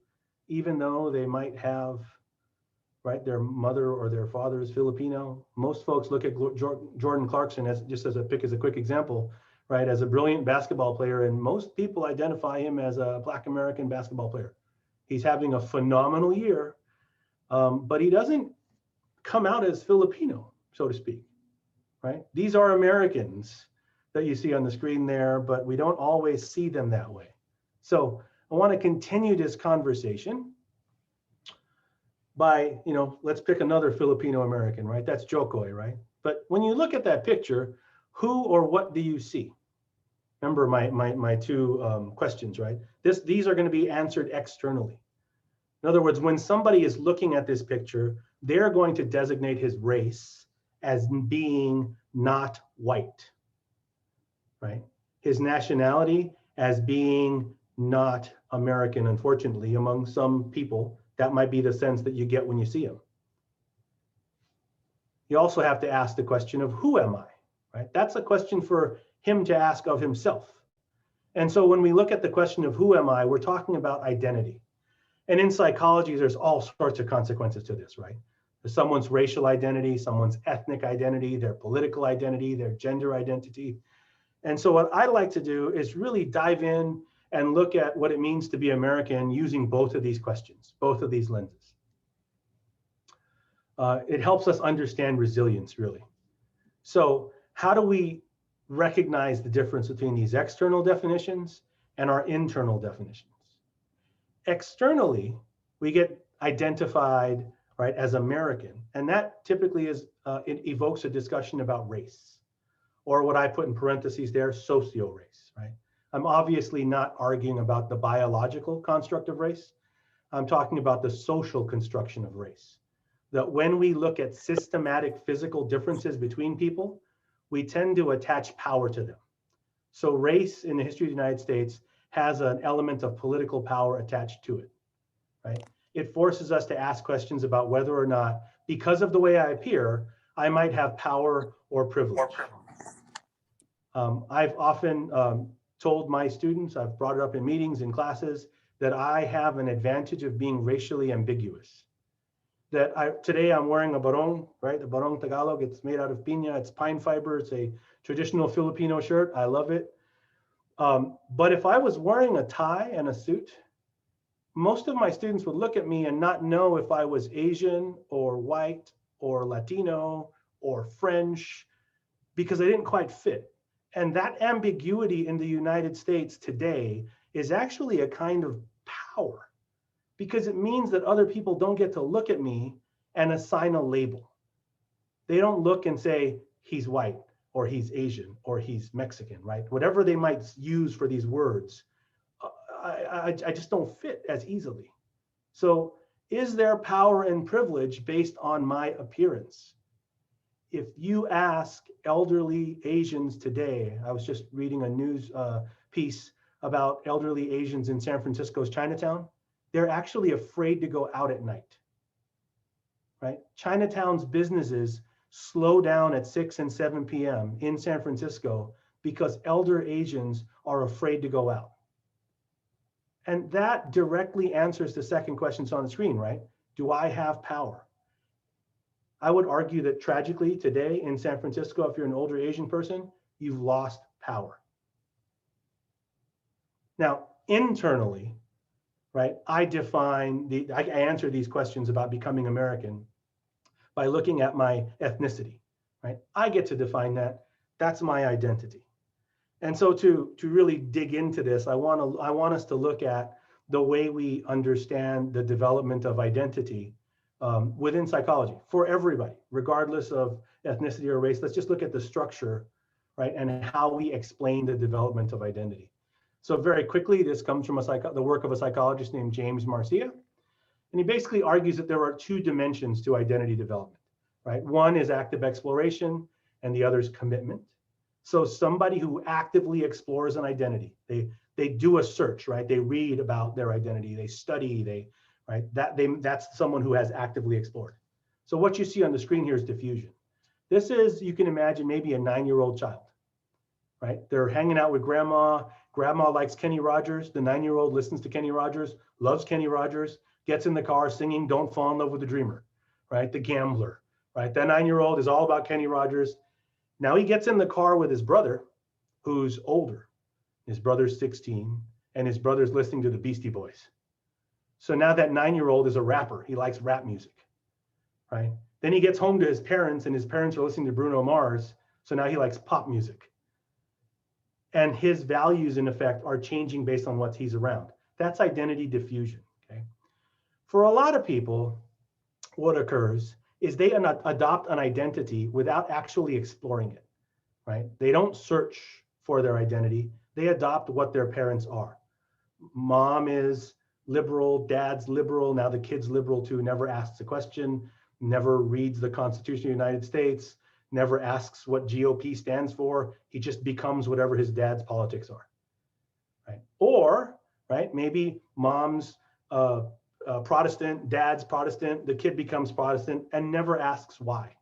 Even though they might have, right, their mother or their father is Filipino. Most folks look at Jordan Clarkson as just as a quick example, right, as a brilliant basketball player, and most people identify him as a Black American basketball player. He's having a phenomenal year, but he doesn't come out as Filipino, so to speak, right? These are Americans that you see on the screen there, but we don't always see them that way. So I want to continue this conversation by, let's pick another Filipino-American, right? That's Jokoy, right? But when you look at that picture, who or what do you see? Remember my two questions, right? These are going to be answered externally. In other words, when somebody is looking at this picture, they're going to designate his race as being not white, right? His nationality as being not American, unfortunately, among some people. That might be the sense that you get when you see him. You also have to ask the question of who am I, right? That's a question for him to ask of himself. And so when we look at the question of who am I, we're talking about identity. And in psychology, there's all sorts of consequences to this, right? There's someone's racial identity, someone's ethnic identity, their political identity, their gender identity. And so what I like to do is really dive in and look at what it means to be American using both of these questions, both of these lenses. It helps us understand resilience, really. So how do we recognize the difference between these external definitions and our internal definitions? Externally, we get identified, right, as American, and that typically is it evokes a discussion about race, or what I put in parentheses there, socio-race, right? I'm obviously not arguing about the biological construct of race. I'm talking about the social construction of race. That when we look at systematic physical differences between people, we tend to attach power to them. So race in the history of the United States has an element of political power attached to it, right? It forces us to ask questions about whether or not, because of the way I appear, I might have power or privilege. I've often told my students, I've brought it up in meetings, in classes, that I have an advantage of being racially ambiguous. That today I'm wearing a barong, right? The barong Tagalog, it's made out of piña, it's pine fiber, it's a traditional Filipino shirt, I love it. But if I was wearing a tie and a suit, most of my students would look at me and not know if I was Asian or white or Latino or French, because I didn't quite fit. And that ambiguity in the United States today is actually a kind of power, because it means that other people don't get to look at me and assign a label. They don't look and say, he's white, or he's Asian, or he's Mexican, right? Whatever they might use for these words, I just don't fit as easily. So is there power and privilege based on my appearance? If you ask elderly Asians today, I was just reading a news piece about elderly Asians in San Francisco's Chinatown, they're actually afraid to go out at night, right? Chinatown's businesses slow down at 6 and 7 p.m. in San Francisco because elder Asians are afraid to go out. And that directly answers the second question on the screen, right? Do I have power? I would argue that tragically today in San Francisco, if you're an older Asian person, you've lost power. Now, internally, right, I answer these questions about becoming American by looking at my ethnicity, right? I get to define that. That's my identity. And so to really dig into this, I want us to look at the way we understand the development of identity within psychology for everybody, regardless of ethnicity or race. Let's just look at the structure, right, and how we explain the development of identity. So very quickly, this comes from the work of a psychologist named James Marcia. And he basically argues that there are two dimensions to identity development, right? One is active exploration and the other is commitment. So somebody who actively explores an identity, they do a search, right? They read about their identity, they study, that's someone who has actively explored. So what you see on the screen here is diffusion. This is, you can imagine, maybe a 9-year-old child, right? They're hanging out with grandma. Grandma likes Kenny Rogers. The 9-year-old listens to Kenny Rogers, loves Kenny Rogers, gets in the car singing Don't Fall in Love with the Dreamer, right? The Gambler, right? That 9-year-old is all about Kenny Rogers. Now he gets in the car with his brother, who's older. His brother's 16, and his brother's listening to the Beastie Boys. So now that 9-year-old is a rapper. He likes rap music, right? Then he gets home to his parents, and his parents are listening to Bruno Mars. So now he likes pop music. And his values, in effect, are changing based on what he's around. That's identity diffusion, okay? For a lot of people, what occurs is they adopt an identity without actually exploring it, right? They don't search for their identity. They adopt what their parents are. Mom is liberal, dad's liberal, now the kid's liberal too, never asks a question, never reads the Constitution of the United States, never asks what GOP stands for. He just becomes whatever his dad's politics are, right? Or, right, maybe mom's Protestant, dad's Protestant, the kid becomes Protestant and never asks why,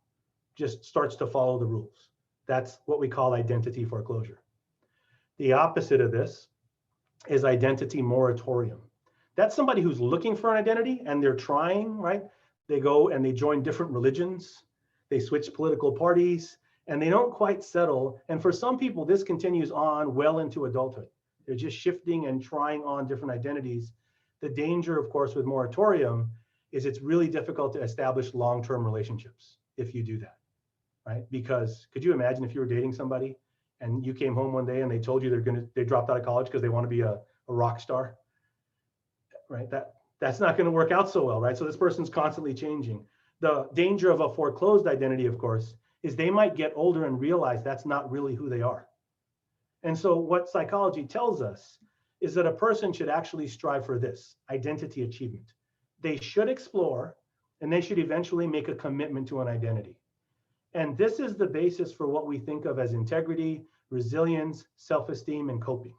just starts to follow the rules. That's what we call identity foreclosure. The opposite of this is identity moratorium. That's somebody who's looking for an identity and they're trying, right? They go and they join different religions, they switch political parties, and they don't quite settle. And for some people, this continues on well into adulthood. They're just shifting and trying on different identities. The danger, of course, with moratorium is it's really difficult to establish long-term relationships if you do that, right? Because could you imagine if you were dating somebody and you came home one day and they told you they dropped out of college because they want to be a rock star, right? That's not going to work out so well, right? So this person's constantly changing. The danger of a foreclosed identity, of course, is they might get older and realize that's not really who they are. And so what psychology tells us is that a person should actually strive for this, identity achievement. They should explore, and they should eventually make a commitment to an identity. And this is the basis for what we think of as integrity, resilience, self-esteem, and coping,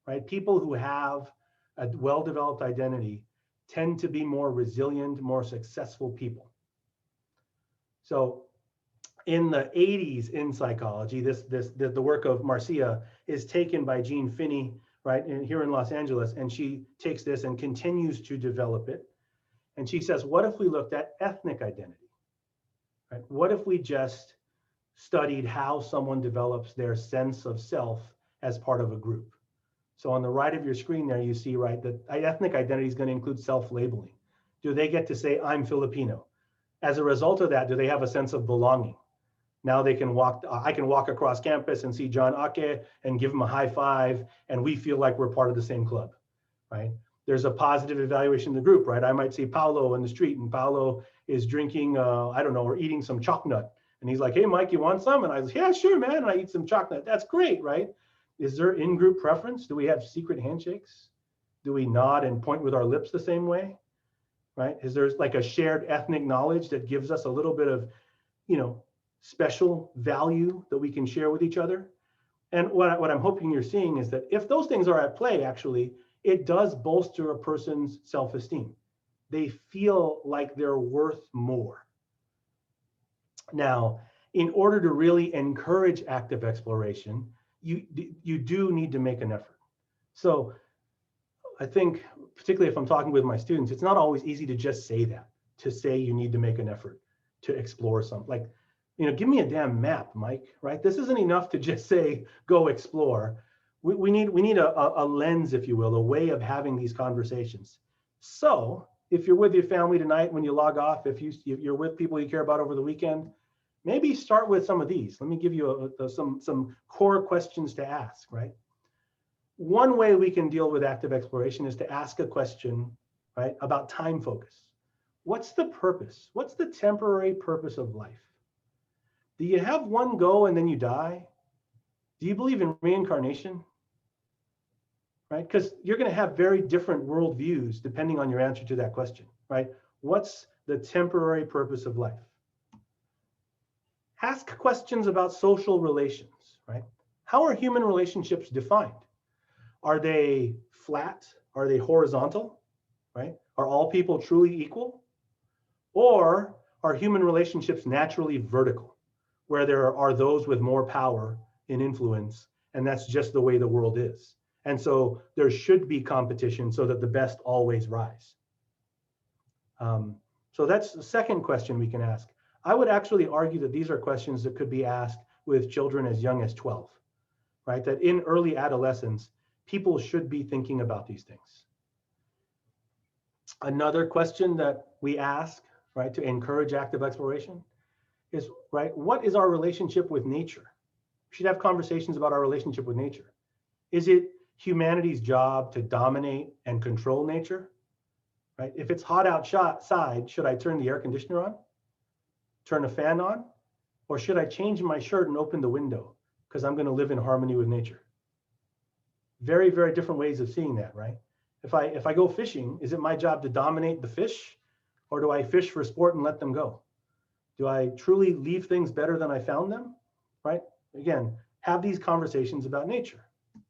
right? People who have a well-developed identity tend to be more resilient, more successful people. So in the 80s in psychology, the work of Marcia is taken by Jean Finney, right, here in Los Angeles, and she takes this and continues to develop it. And she says, what if we looked at ethnic identity, right? What if we just studied how someone develops their sense of self as part of a group? So on the right of your screen there, you see, right, that ethnic identity is going to include self-labeling. Do they get to say, I'm Filipino? As a result of that, do they have a sense of belonging? Now they can walk, I can walk across campus and see John Ake and give him a high five, and we feel like we're part of the same club, right? There's a positive evaluation in the group, right? I might see Paulo in the street, and Paulo is drinking, I don't know, or eating some chocolate. And he's like, hey, Mike, you want some? And I was, yeah, sure, man. And I eat some chocolate. That's great, right? Is there in-group preference? Do we have secret handshakes? Do we nod and point with our lips the same way, right? Is there like a shared ethnic knowledge that gives us a little bit of, special value that we can share with each other? And what I'm hoping you're seeing is that if those things are at play, actually, it does bolster a person's self-esteem. They feel like they're worth more. Now, in order to really encourage active exploration, you do need to make an effort. So I think, particularly if I'm talking with my students, it's not always easy to just say that, to say you need to make an effort to explore something. Like, give me a damn map, Mike, right? This isn't enough to just say, go explore. We need a lens, if you will, a way of having these conversations. So if you're with your family tonight, when you log off, if you're with people you care about over the weekend, maybe start with some of these. Let me give you some core questions to ask, right? One way we can deal with active exploration is to ask a question, right, about time focus. What's the purpose? What's the temporary purpose of life? Do you have one go and then you die? Do you believe in reincarnation? Right? Because you're going to have very different worldviews depending on your answer to that question, right? What's the temporary purpose of life? Ask questions about social relations, right? How are human relationships defined? Are they flat? Are they horizontal, right? Are all people truly equal? Or are human relationships naturally vertical, where there are those with more power and influence, and that's just the way the world is? And so there should be competition so that the best always rise. So that's the second question we can ask. I would actually argue that these are questions that could be asked with children as young as 12, right? That in early adolescence, people should be thinking about these things. Another question that we ask, right, to encourage active exploration is, right, what is our relationship with nature? We should have conversations about our relationship with nature. Is it humanity's job to dominate and control nature, right? If it's hot outside, should I turn the air conditioner on, turn a fan on, or should I change my shirt and open the window because I'm going to live in harmony with nature? Very, very different ways of seeing that, right? If I go fishing, is it my job to dominate the fish, or do I fish for sport and let them go? Do I truly leave things better than I found them, right? Again, have these conversations about nature. You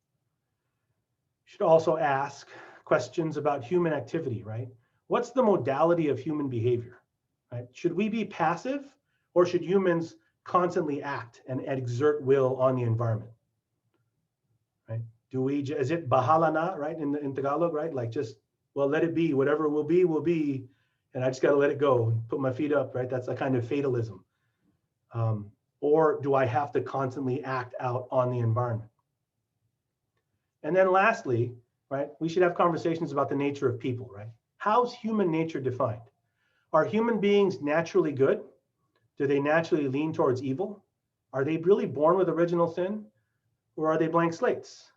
should also ask questions about human activity, right? What's the modality of human behavior, right? Should we be passive, or should humans constantly act and exert will on the environment, right? Is it bahala na, right, in Tagalog, right? Like just, well, let it be, whatever will be, and I just got to let it go and put my feet up, right? That's a kind of fatalism. Or do I have to constantly act out on the environment? And then lastly, right, we should have conversations about the nature of people, right? How's human nature defined? Are human beings naturally good? Do they naturally lean towards evil? Are they really born with original sin? Or are they blank slates?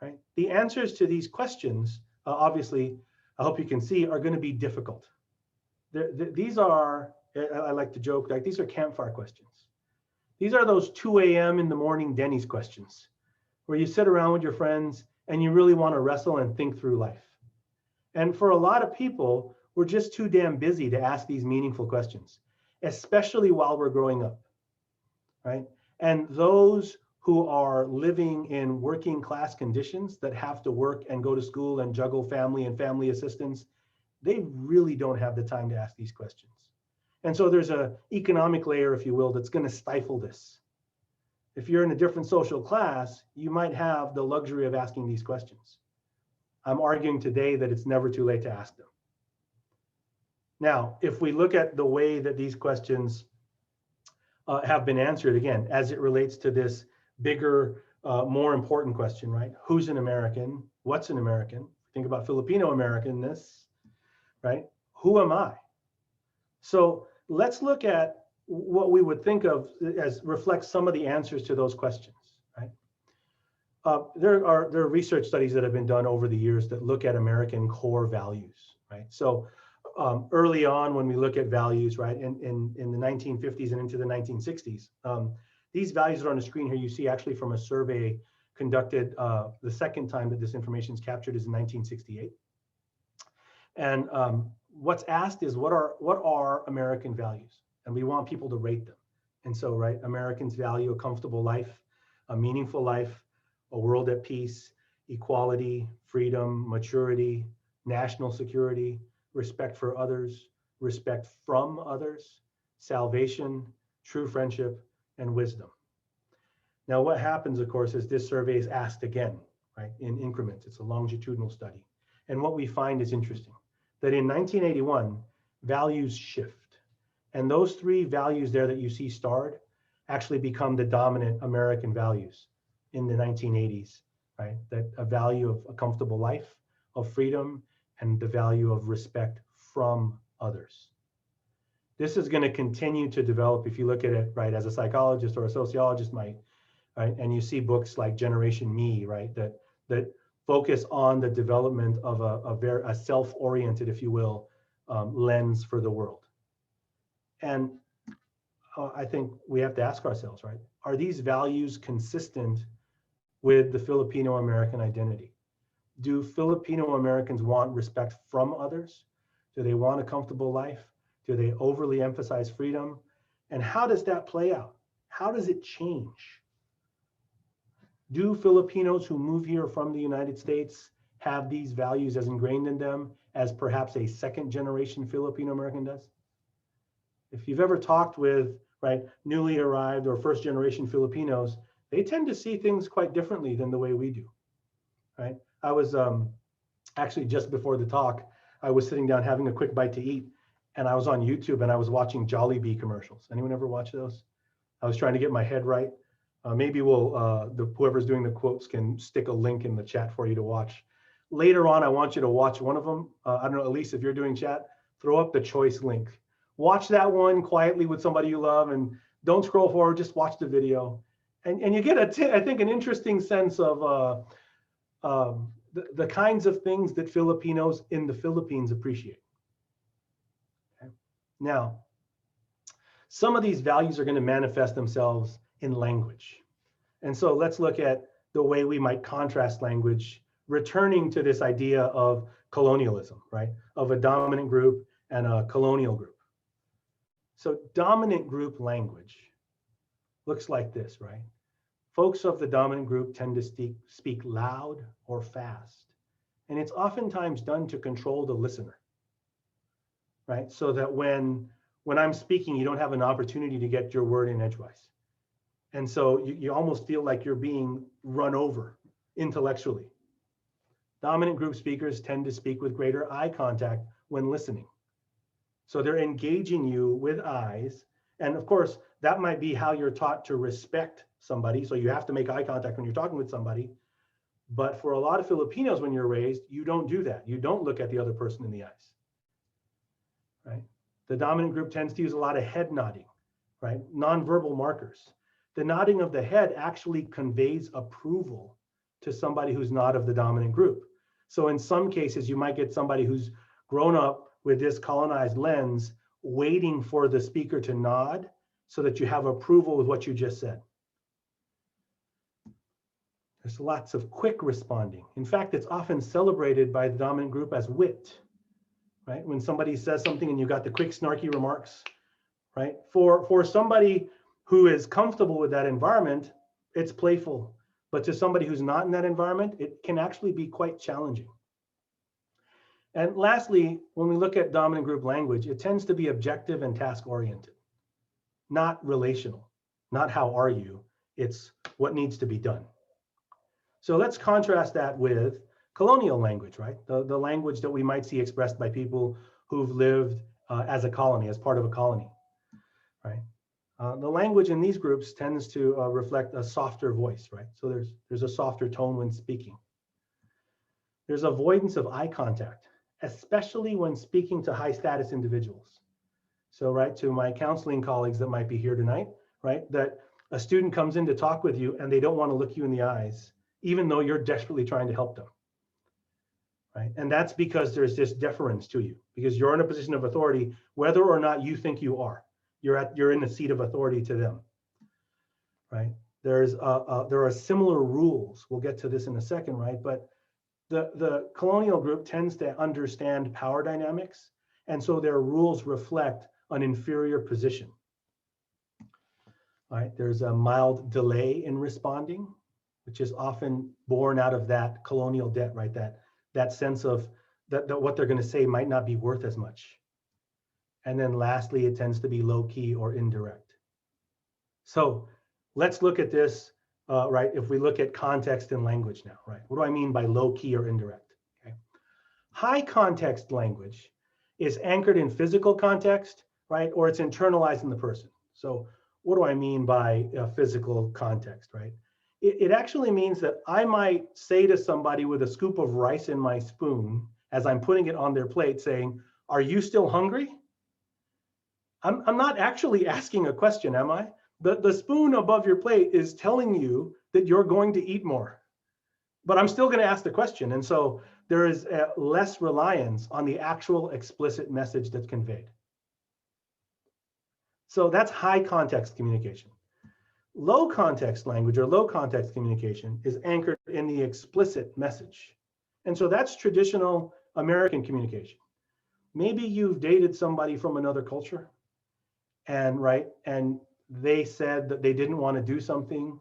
Right? The answers to these questions, obviously, I hope you can see, are going to be difficult. These are, I like to joke, like these are campfire questions. These are those 2 a.m. in the morning Denny's questions, where you sit around with your friends and you really want to wrestle and think through life. And for a lot of people, we're just too damn busy to ask these meaningful questions, especially while we're growing up, right? And those who are living in working class conditions that have to work and go to school and juggle family and family assistance, they really don't have the time to ask these questions. And so there's an economic layer, if you will, that's going to stifle this. If you're in a different social class, you might have the luxury of asking these questions. I'm arguing today that it's never too late to ask them. Now, if we look at the way that these questions have been answered, again, as it relates to this bigger, more important question, right? Who's an American? What's an American? Think about Filipino-Americanness, right? Who am I? So let's look at what we would think of as reflects some of the answers to those questions, right? there are research studies that have been done over the years that look at American core values, right? So early on, when we look at values, right, in the 1950s and into the 1960s, these values are on the screen here. You see actually from a survey conducted, the second time that this information is captured is in 1968. And what's asked is what are American values? And we want people to rate them. And so, right, Americans value a comfortable life, a meaningful life, a world at peace, equality, freedom, maturity, national security, respect for others, respect from others, salvation, true friendship, and wisdom. Now, what happens, of course, is this survey is asked again, right, in increments. It's a longitudinal study. And what we find is interesting, that in 1981, values shift. And those three values there that you see starred actually become the dominant American values in the 1980s, right? That a value of a comfortable life, of freedom, and the value of respect from others. This is going to continue to develop if you look at it, right, as a psychologist or a sociologist might, right? And you see books like Generation Me, right, that focus on the development of a self-oriented, if you will, lens for the world. And I think we have to ask ourselves, right, are these values consistent with the Filipino-American identity? Do Filipino-Americans want respect from others? Do they want a comfortable life? Do they overly emphasize freedom? And how does that play out? How does it change? Do Filipinos who move here from the United States have these values as ingrained in them as perhaps a second generation Filipino-American does? If you've ever talked with, right, newly arrived or first generation Filipinos, they tend to see things quite differently than the way we do, right? I was actually just before the talk, I was sitting down having a quick bite to eat, and I was on YouTube and I was watching Jollibee commercials. Anyone ever watch those? I was trying to get my head right. Maybe whoever's doing the quotes can stick a link in the chat for you to watch. Later on, I want you to watch one of them. I don't know, Elise, if you're doing chat, throw up the choice link. Watch that one quietly with somebody you love and don't scroll forward, just watch the video. And you get, I think, an interesting sense of the kinds of things that Filipinos in the Philippines appreciate. Okay. Now, some of these values are going to manifest themselves in language. And so let's look at the way we might contrast language, returning to this idea of colonialism, right? Of a dominant group and a colonial group. So dominant group language looks like this, right? Folks of the dominant group tend to speak loud or fast. And it's oftentimes done to control the listener, right? So that when I'm speaking, you don't have an opportunity to get your word in edgewise. And so you almost feel like you're being run over intellectually. Dominant group speakers tend to speak with greater eye contact when listening. So they're engaging you with eyes. And of course, that might be how you're taught to respect somebody. So you have to make eye contact when you're talking with somebody. But for a lot of Filipinos, when you're raised, you don't do that. You don't look at the other person in the eyes, right? The dominant group tends to use a lot of head nodding, right? Nonverbal markers. The nodding of the head actually conveys approval to somebody who's not of the dominant group. So in some cases, you might get somebody who's grown up with this colonized lens, waiting for the speaker to nod so that you have approval with what you just said. There's lots of quick responding. In fact, it's often celebrated by the dominant group as wit, right? When somebody says something and you got the quick snarky remarks, right? For somebody who is comfortable with that environment, it's playful. But to somebody who's not in that environment, it can actually be quite challenging. And lastly, when we look at dominant group language, it tends to be objective and task-oriented, not relational, not how are you, it's what needs to be done. So let's contrast that with colonial language, right? The language that we might see expressed by people who've lived as a colony, as part of a colony, right? The language in these groups tends to reflect a softer voice, right? So there's a softer tone when speaking. There's avoidance of eye contact, especially when speaking to high status individuals. So, right, to my counseling colleagues that might be here tonight, right, that a student comes in to talk with you and they don't want to look you in the eyes even though you're desperately trying to help them, right? And that's because there's this deference to you, because you're in a position of authority, whether or not you think you are. You're in the seat of authority to them, right? There are similar rules. We'll get to this in a second, right? But the colonial group tends to understand power dynamics, and so their rules reflect an inferior position. All right, there's a mild delay in responding, which is often born out of that colonial debt, right? That sense of that what they're going to say might not be worth as much. And then lastly, it tends to be low key or indirect. So let's look at this, right? If we look at context and language now, right? What do I mean by low key or indirect? Okay. High context language is anchored in physical context, right? Or it's internalized in the person. So what do I mean by physical context, right? It actually means that I might say to somebody with a scoop of rice in my spoon as I'm putting it on their plate saying, "Are you still hungry?" I'm not actually asking a question, am I? The spoon above your plate is telling you that you're going to eat more, but I'm still going to ask the question. And so there is less reliance on the actual explicit message that's conveyed. So that's high context communication. Low context language or low context communication is anchored in the explicit message. And so that's traditional American communication. Maybe you've dated somebody from another culture and they said that they didn't want to do something,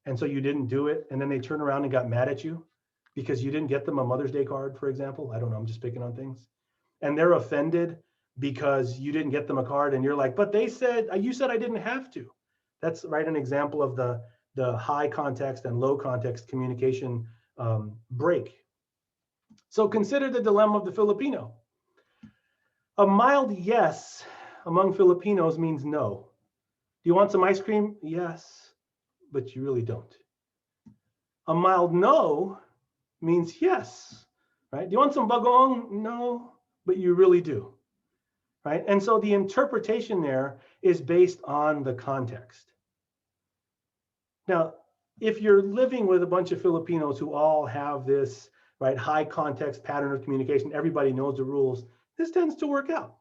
and so you didn't do it, and then they turned around and got mad at you because you didn't get them a Mother's Day card, for example. I don't know, I'm just picking on things. And they're offended because you didn't get them a card, and you're like, "But you said I didn't have to." That's right, an example of the high context and low context communication break. So consider the dilemma of the Filipino. A mild yes among Filipinos means no. Do you want some ice cream? Yes, but you really don't. A mild no means yes, right? Do you want some bagoong? No, but you really do, right? And so the interpretation there is based on the context. Now, if you're living with a bunch of Filipinos who all have this, right, high context pattern of communication, everybody knows the rules, this tends to work out,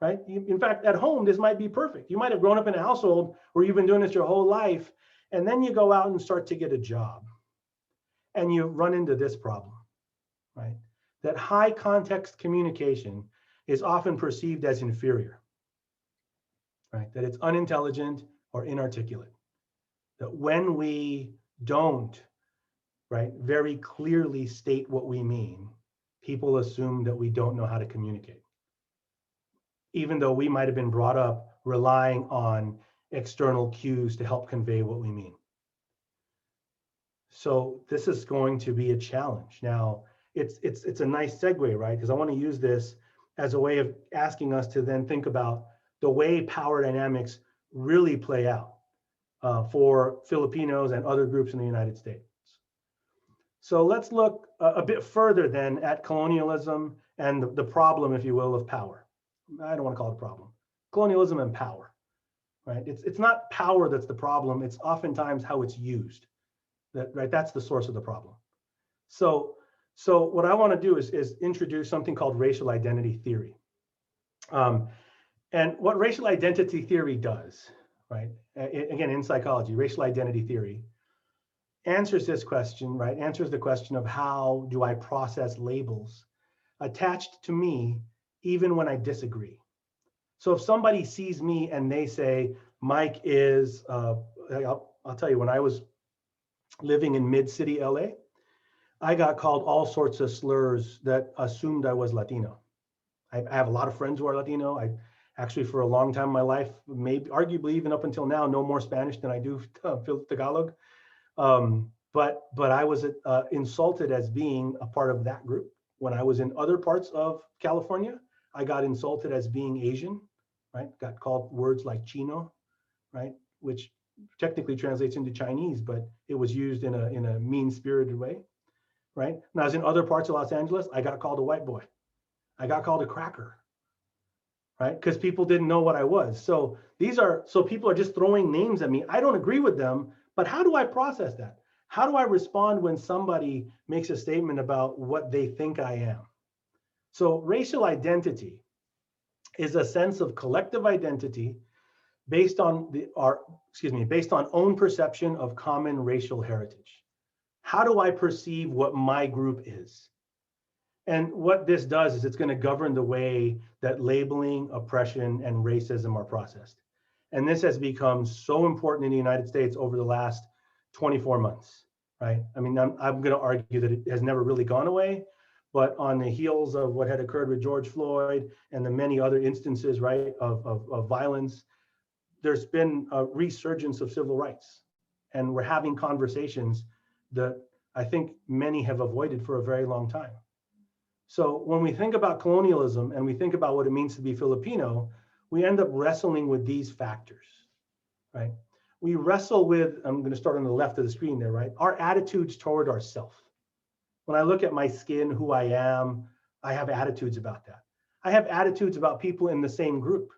right? In fact, at home, this might be perfect. You might have grown up in a household where you've been doing this your whole life, and then you go out and start to get a job, and you run into this problem, right? That high context communication is often perceived as inferior, right? That it's unintelligent or inarticulate. That when we don't, right, very clearly state what we mean, people assume that we don't know how to communicate, even though we might have been brought up relying on external cues to help convey what we mean. So this is going to be a challenge. Now, it's a nice segue, right? Because I want to use this as a way of asking us to then think about the way power dynamics really play out for Filipinos and other groups in the United States. So let's look a bit further then at colonialism and the problem, if you will, of power. I don't want to call it a problem. Colonialism and power, right? It's not power that's the problem. It's oftentimes how it's used. That's the source of the problem. So what I want to do is introduce something called racial identity theory. And what racial identity theory does, right? Again, in psychology, racial identity theory answers this question, right? Answers the question of how do I process labels attached to me even when I disagree. So if somebody sees me and they say, Mike is, I'll tell you, when I was living in mid-city LA, I got called all sorts of slurs that assumed I was Latino. I have a lot of friends who are Latino. I actually, for a long time in my life, maybe arguably even up until now, know more Spanish than I do Tagalog. But I was insulted as being a part of that group. When I was in other parts of California, I got insulted as being Asian, right? Got called words like Chino, right? Which technically translates into Chinese, but it was used in a mean-spirited way, right? When I was in other parts of Los Angeles, I got called a white boy. I got called a cracker, right? Because people didn't know what I was. So people are just throwing names at me. I don't agree with them, but how do I process that? How do I respond when somebody makes a statement about what they think I am? So racial identity is a sense of collective identity based on based on own perception of common racial heritage. How do I perceive what my group is? And what this does is it's going to govern the way that labeling, oppression, and racism are processed. And this has become so important in the United States over the last 24 months, right? I mean, I'm going to argue that it has never really gone away, but on the heels of what had occurred with George Floyd and the many other instances, right, of violence, there's been a resurgence of civil rights. And we're having conversations that I think many have avoided for a very long time. So when we think about colonialism and we think about what it means to be Filipino, we end up wrestling with these factors, right? We wrestle with, I'm going to start on the left of the screen there, right? Our attitudes toward ourselves. When I look at my skin, who I am, I have attitudes about that. I have attitudes about people in the same group,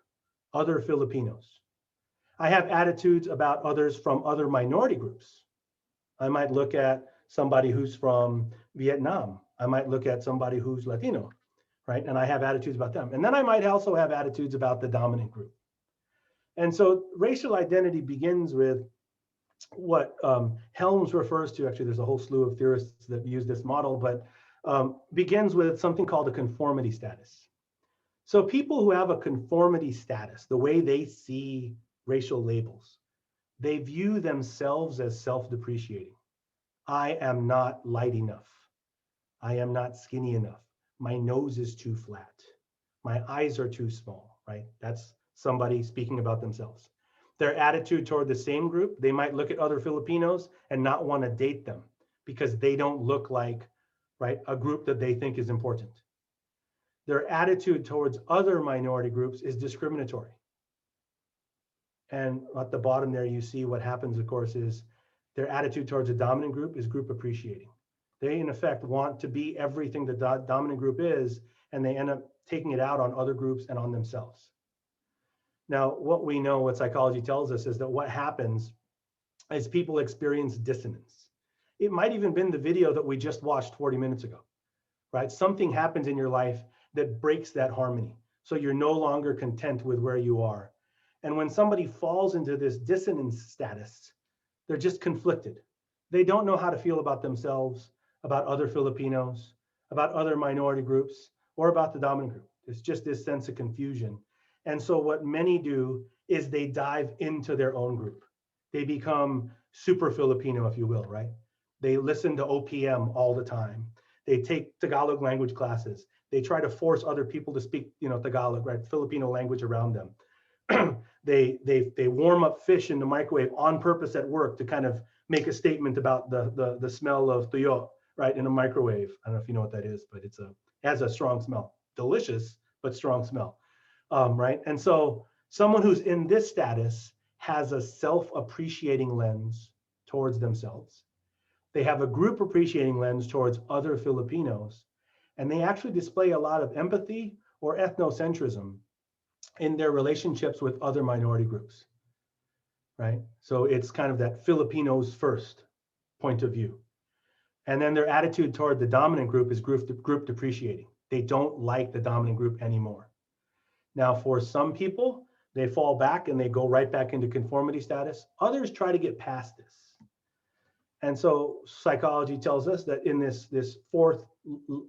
other Filipinos. I have attitudes about others from other minority groups. I might look at somebody who's from Vietnam. I might look at somebody who's Latino, right? And I have attitudes about them. And then I might also have attitudes about the dominant group. And so racial identity begins with what Helms refers to. Actually, there's a whole slew of theorists that use this model, but begins with something called a conformity status. So people who have a conformity status, the way they see racial labels, they view themselves as self-depreciating. I am not light enough. I am not skinny enough. My nose is too flat. My eyes are too small, right? That's somebody speaking about themselves. Their attitude toward the same group, they might look at other Filipinos and not want to date them because they don't look like, right, a group that they think is important. Their attitude towards other minority groups is discriminatory. And at the bottom there, you see what happens, of course, is their attitude towards a dominant group is group appreciating. They, in effect, want to be everything the dominant group is, and they end up taking it out on other groups and on themselves. Now, what we know, what psychology tells us, is that what happens is people experience dissonance. It might even been the video that we just watched 40 minutes ago, right? Something happens in your life that breaks that harmony. So you're no longer content with where you are. And when somebody falls into this dissonance status, they're just conflicted. They don't know how to feel about themselves, about other Filipinos, about other minority groups, or about the dominant group. It's just this sense of confusion. And so what many do is they dive into their own group. They become super Filipino, if you will, right? They listen to OPM all the time. They take Tagalog language classes. They try to force other people to speak, Tagalog, right? Filipino language around them. They warm up fish in the microwave on purpose at work to kind of make a statement about the smell of tuyo, right, in a microwave. I don't know if you know what that is, but it has a strong smell. Delicious, but strong smell, right? And so someone who's in this status has a self-appreciating lens towards themselves. They have a group appreciating lens towards other Filipinos, and they actually display a lot of empathy or ethnocentrism in their relationships with other minority groups, right? So it's kind of that Filipinos first point of view. And then their attitude toward the dominant group is group depreciating. They don't like the dominant group anymore. Now, for some people, they fall back and they go right back into conformity status. Others try to get past this. And so psychology tells us that in this fourth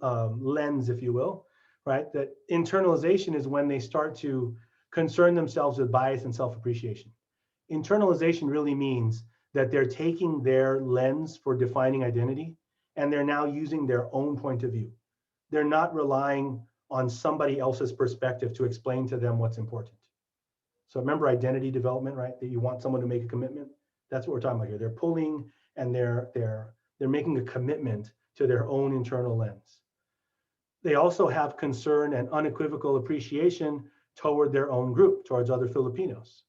lens, if you will, right, that internalization is when they start to concern themselves with bias and self-appreciation. Internalization really means that they're taking their lens for defining identity and they're now using their own point of view. They're not relying on somebody else's perspective to explain to them what's important. So remember identity development, right? That you want someone to make a commitment. That's what we're talking about here. They're pulling and they're making a commitment to their own internal lens. They also have concern and unequivocal appreciation toward their own group, towards other Filipinos,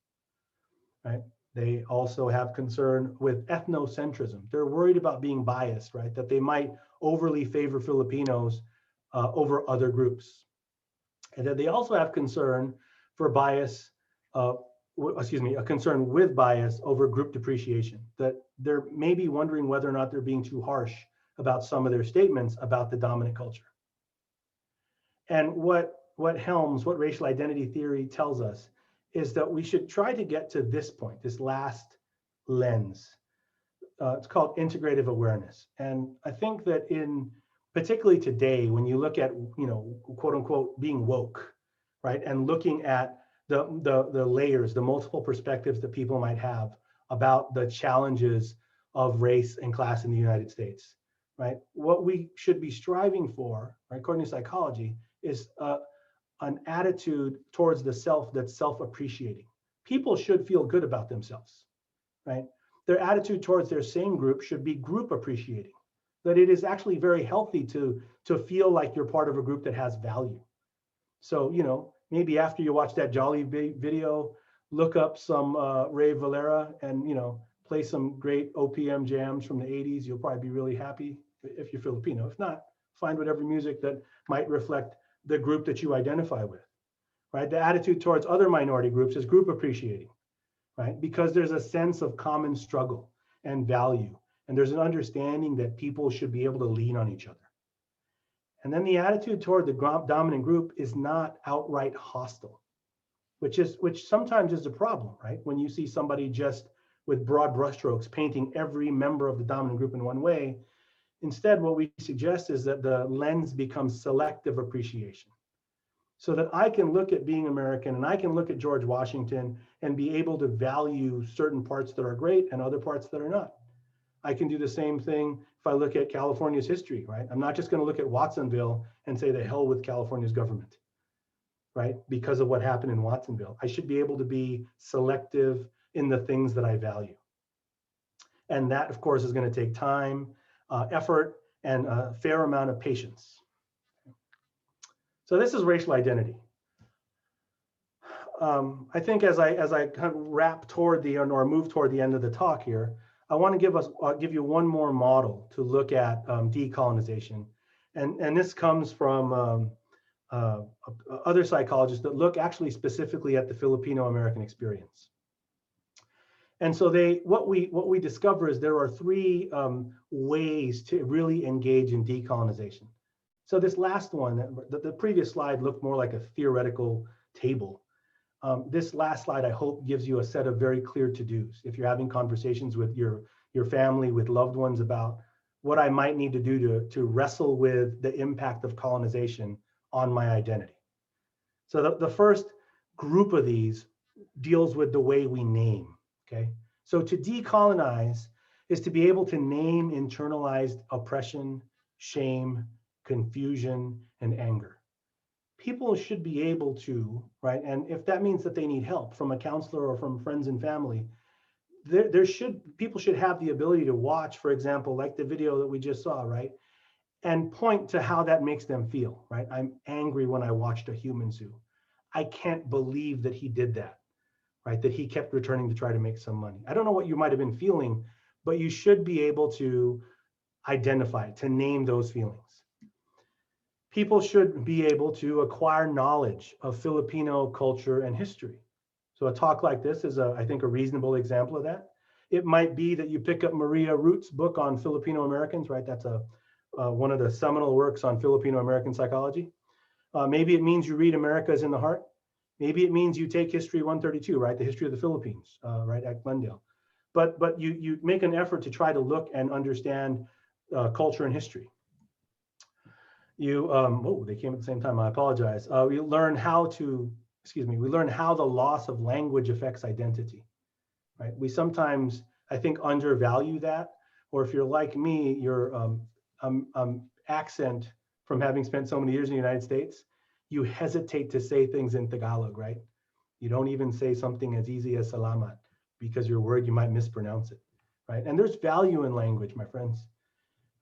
right? They also have concern with ethnocentrism. They're worried about being biased, right? That they might overly favor Filipinos over other groups. And then they also have concern for bias a concern with bias over group depreciation, that they're maybe wondering whether or not they're being too harsh about some of their statements about the dominant culture. And what racial identity theory tells us is that we should try to get to this point, this last lens. It's called integrative awareness. And I think that particularly today, when you look at, quote unquote, being woke, right? And looking at the layers, the multiple perspectives that people might have about the challenges of race and class in the United States, right? What we should be striving for, right, according to psychology, is an attitude towards the self that's self-appreciating. People should feel good about themselves, right? Their attitude towards their same group should be group appreciating, that it is actually very healthy to feel like you're part of a group that has value. So, maybe after you watch that Jolly video, look up some Ray Valera and, play some great OPM jams from the 80s. You'll probably be really happy if you're Filipino. If not, find whatever music that might reflect the group that you identify with, right? The attitude towards other minority groups is group appreciating, right? Because there's a sense of common struggle and value. And there's an understanding that people should be able to lean on each other. And then the attitude toward the dominant group is not outright hostile, which sometimes is a problem, right? When you see somebody just with broad brushstrokes painting every member of the dominant group in one way. Instead, what we suggest is that the lens becomes selective appreciation, so that I can look at being American and I can look at George Washington and be able to value certain parts that are great and other parts that are not. I can do the same thing if I look at California's history, right? I'm not just going to look at Watsonville and say the hell with California's government, right? Because of what happened in Watsonville. I should be able to be selective in the things that I value. And that, of course, is going to take time, effort, and a fair amount of patience. So this is racial identity. I think as I kind of wrap toward the or move toward the end of the talk here, I want to give you one more model to look at decolonization, and this comes from other psychologists that look actually specifically at the Filipino-American experience. And so what we discover is there are three ways to really engage in decolonization. So this last one, the previous slide looked more like a theoretical table. This last slide, I hope, gives you a set of very clear to-dos. If you're having conversations with your family, with loved ones about what I might need to do to wrestle with the impact of colonization on my identity. So the first group of these deals with the way we name, okay? So to decolonize is to be able to name internalized oppression, shame, confusion, and anger. People should be able to, right? And if that means that they need help from a counselor or from friends and family, people should have the ability to watch, for example, like the video that we just saw, right? And point to how that makes them feel, right? I'm angry when I watched a human zoo. I can't believe that he did that, right? That he kept returning to try to make some money. I don't know what you might have been feeling, but you should be able to identify, to name those feelings. People should be able to acquire knowledge of Filipino culture and history. So a talk like this is, I think, a reasonable example of that. It might be that you pick up Maria Root's book on Filipino Americans, right? That's one of the seminal works on Filipino-American psychology. Maybe it means you read America is in the Heart. Maybe it means you take History 132, right? The history of the Philippines, right, at Glendale. But you make an effort to try to look and understand culture and history. They came at the same time, I apologize. We learn how the loss of language affects identity, right? We sometimes, I think, undervalue that, or if you're like me, your accent from having spent so many years in the United States, you hesitate to say things in Tagalog, right? You don't even say something as easy as salamat because you're worried you might mispronounce it, right? And there's value in language, my friends.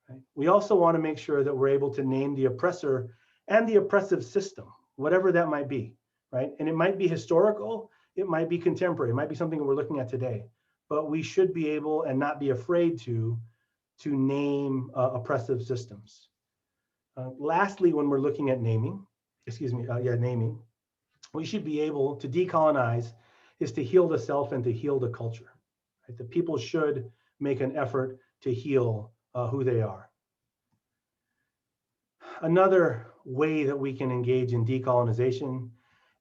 Right? We also want to make sure that we're able to name the oppressor and the oppressive system, whatever that might be, right? And it might be historical, it might be contemporary, it might be something that we're looking at today, but we should be able and not be afraid to name oppressive systems. Lastly, when we're looking at naming, we should be able to decolonize is to heal the self and to heal the culture. Right? The people should make an effort to heal who they are. Another way that we can engage in decolonization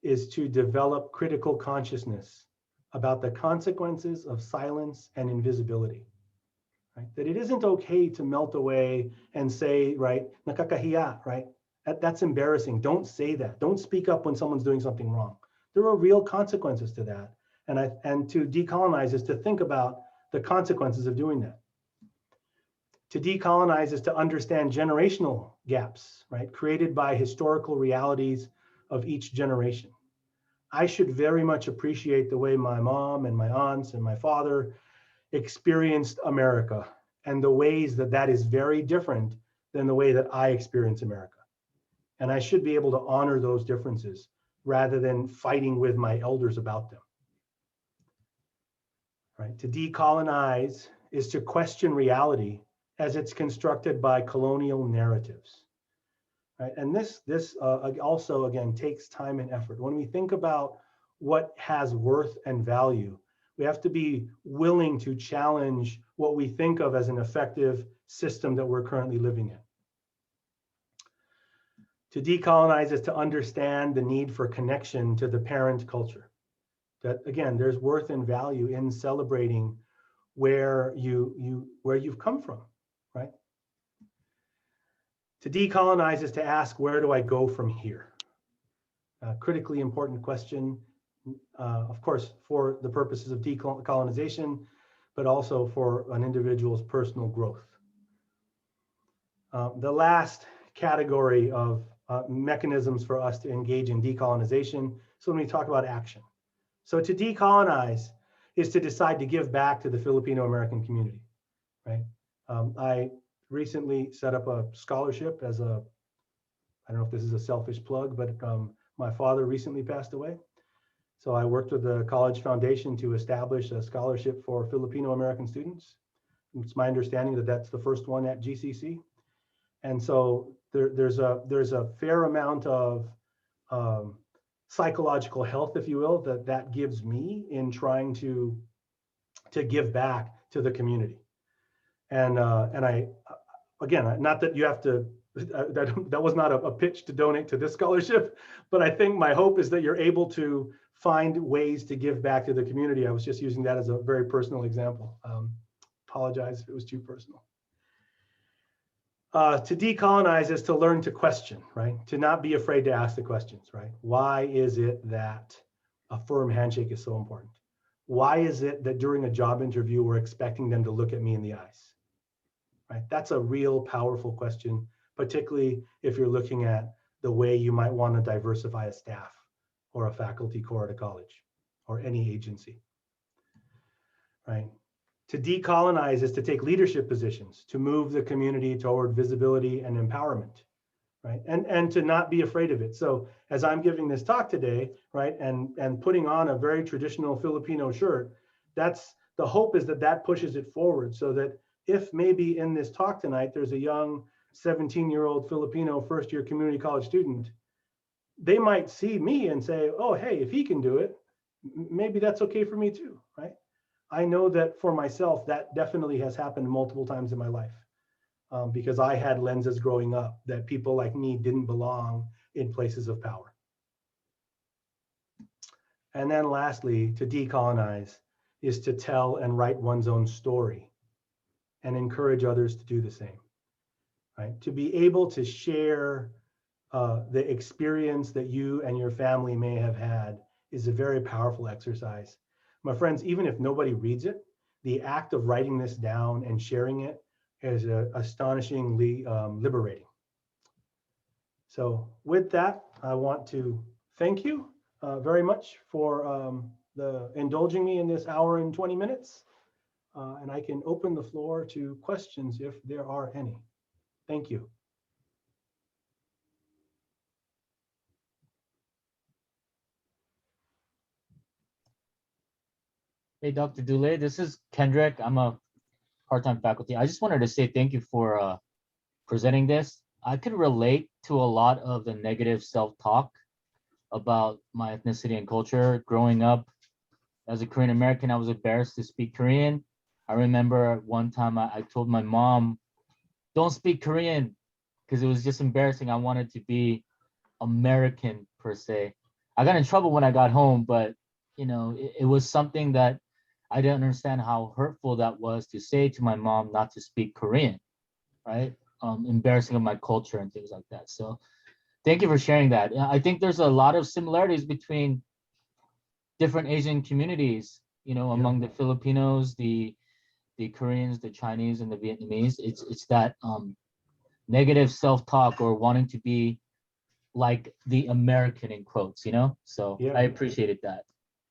is to develop critical consciousness about the consequences of silence and invisibility. Right? That it isn't okay to melt away and say, right, nakakahiya, right? That's embarrassing. Don't say that. Don't speak up when someone's doing something wrong. There are real consequences to that. And to decolonize is to think about the consequences of doing that. To decolonize is to understand generational gaps, right, created by historical realities of each generation. I should very much appreciate the way my mom and my aunts and my father experienced America and the ways that that is very different than the way that I experience America. And I should be able to honor those differences rather than fighting with my elders about them. Right? To decolonize is to question reality as it's constructed by colonial narratives. Right? And this also, again, takes time and effort. When we think about what has worth and value, we have to be willing to challenge what we think of as an effective system that we're currently living in. To decolonize is to understand the need for connection to the parent culture. That, again, there's worth and value in celebrating where you've come from, right? To decolonize is to ask, where do I go from here? A critically important question, of course, for the purposes of decolonization, but also for an individual's personal growth. The last category of mechanisms for us to engage in decolonization, so when we talk about action. So to decolonize is to decide to give back to the Filipino-American community, right? I recently set up a scholarship as I don't know if this is a selfish plug, but my father recently passed away. So I worked with the College Foundation to establish a scholarship for Filipino-American students. It's my understanding that that's the first one at GCC. And so there's a fair amount of psychological health, if you will, that gives me in trying to give back to the community. And I, again, not that you have to, that was not a pitch to donate to this scholarship, but I think my hope is that you're able to find ways to give back to the community. I was just using that as a very personal example. Apologize if it was too personal. To decolonize is to learn to question, right? To not be afraid to ask the questions, right? Why is it that a firm handshake is so important? Why is it that during a job interview, we're expecting them to look at me in the eyes, right? That's a real powerful question, particularly if you're looking at the way you might want to diversify a staff or a faculty corps at a college or any agency, right? To decolonize is to take leadership positions, to move the community toward visibility and empowerment, right? And to not be afraid of it. So as I'm giving this talk today, right, and putting on a very traditional Filipino shirt, that's the hope is that that pushes it forward so that if maybe in this talk tonight, there's a young 17-year-old Filipino first-year community college student, they might see me and say, oh, hey, if he can do it, maybe that's okay for me too, right? I know that for myself, that definitely has happened multiple times in my life because I had lenses growing up that people like me didn't belong in places of power. And then lastly, to decolonize is to tell and write one's own story and encourage others to do the same, right? To be able to share the experience that you and your family may have had is a very powerful exercise. My friends, even if nobody reads it, the act of writing this down and sharing it is astonishingly liberating. So with that, I want to thank you very much for indulging me in this hour and 20 minutes. And I can open the floor to questions if there are any. Thank you. Hey, Dr. Dulay, this is Kendrick. I'm a part-time faculty. I just wanted to say thank you for presenting this. I could relate to a lot of the negative self-talk about my ethnicity and culture growing up As a Korean American, I was embarrassed to speak Korean. I remember one time I told my mom, don't speak Korean, because it was just embarrassing. I wanted to be American per se. I got in trouble when I got home, but it was something that I didn't understand how hurtful that was to say to my mom not to speak Korean, right? Embarrassing of my culture and things like that. So thank you for sharing that. I think there's a lot of similarities between different Asian communities, among the Filipinos, the Koreans, the Chinese, and the Vietnamese. It's that negative self-talk or wanting to be like the American in quotes, So Yeah. I appreciated that.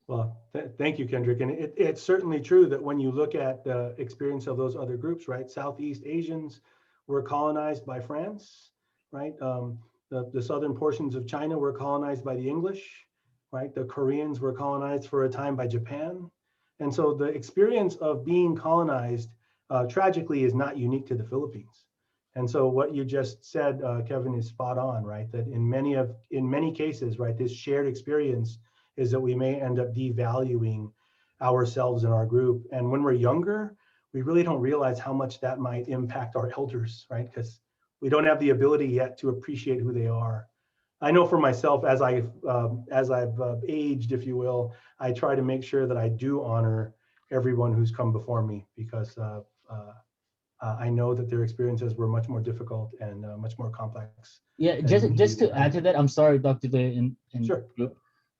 Well, thank you, Kendrick. And it's certainly true that when you look at the experience of those other groups, right? Southeast Asians were colonized by France, right? The southern portions of China were colonized by the English, right? The Koreans were colonized for a time by Japan. And so the experience of being colonized, tragically, is not unique to the Philippines. And so what you just said, Kevin, is spot on, right? That in many cases, right, this shared experience is that we may end up devaluing ourselves and our group. And when we're younger, we really don't realize how much that might impact our elders, right? Because we don't have the ability yet to appreciate who they are. I know for myself, as I've aged, if you will, I try to make sure that I do honor everyone who's come before me, because I know that their experiences were much more difficult and much more complex. Yeah, just to add to that, I'm sorry, Dr. Day, Sure.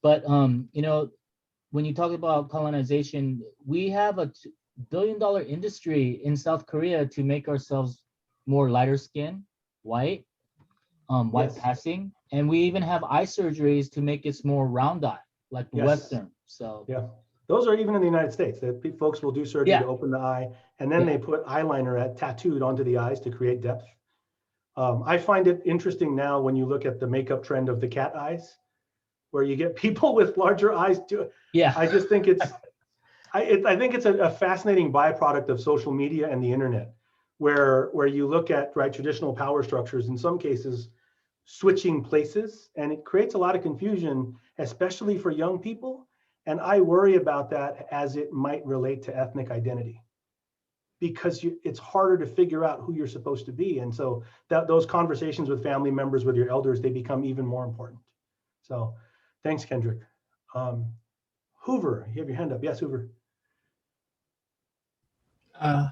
But when you talk about colonization, we have a $2 billion industry in South Korea to make ourselves more lighter skin, white Yes. passing, and we even have eye surgeries to make it more round eye, like the Yes. Western. So Yeah, those are even in the United States. That folks will do surgery to open the eye, and then they put eyeliner tattooed onto the eyes to create depth. I find it interesting now when you look at the makeup trend of the cat eyes, where you get people with larger eyes. I just think I think it's a fascinating byproduct of social media and the internet, where you look at, right, traditional power structures, in some cases switching places, and it creates a lot of confusion, especially for young people. And I worry about that as it might relate to ethnic identity, because it's harder to figure out who you're supposed to be. And so those conversations with family members, with your elders, they become even more important. So thanks, Kendrick. Hoover, you have your hand up. Yes, Hoover.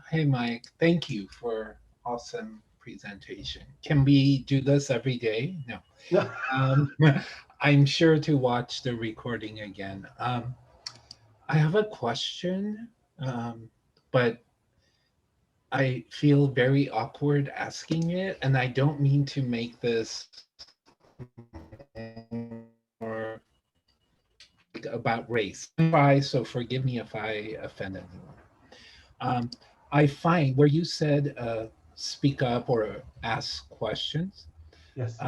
Hey, Mike. Thank you for awesome presentation. Can we do this every day? No. No. I'm sure to watch the recording again. I have a question, but I feel very awkward asking it, and I don't mean to make this more about race. So forgive me if I offend anyone. I find where you said speak up or ask questions. Yes.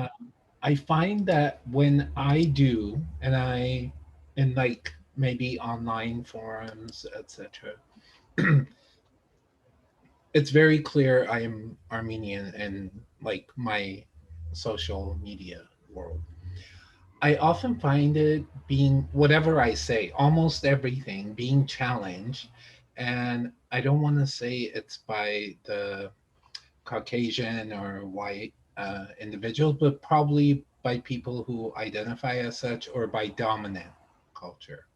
I find that when I do, and like maybe online forums, etc., it's very clear I am Armenian in like my social media world. I often find it being whatever I say, almost everything being challenged. And I don't want to say it's by the Caucasian or white individuals, but probably by people who identify as such or by dominant culture.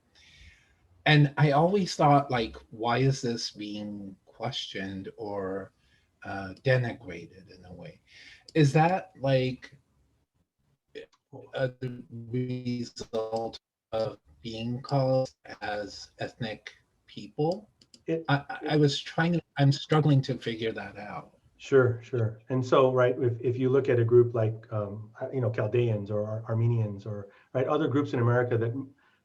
And I always thought, like, why is this being questioned or denigrated in a way? Is that like a result of being called as ethnic people? I'm struggling to figure that out. Sure, sure. And so, right, if you look at a group like, Chaldeans or Armenians, or right, other groups in America that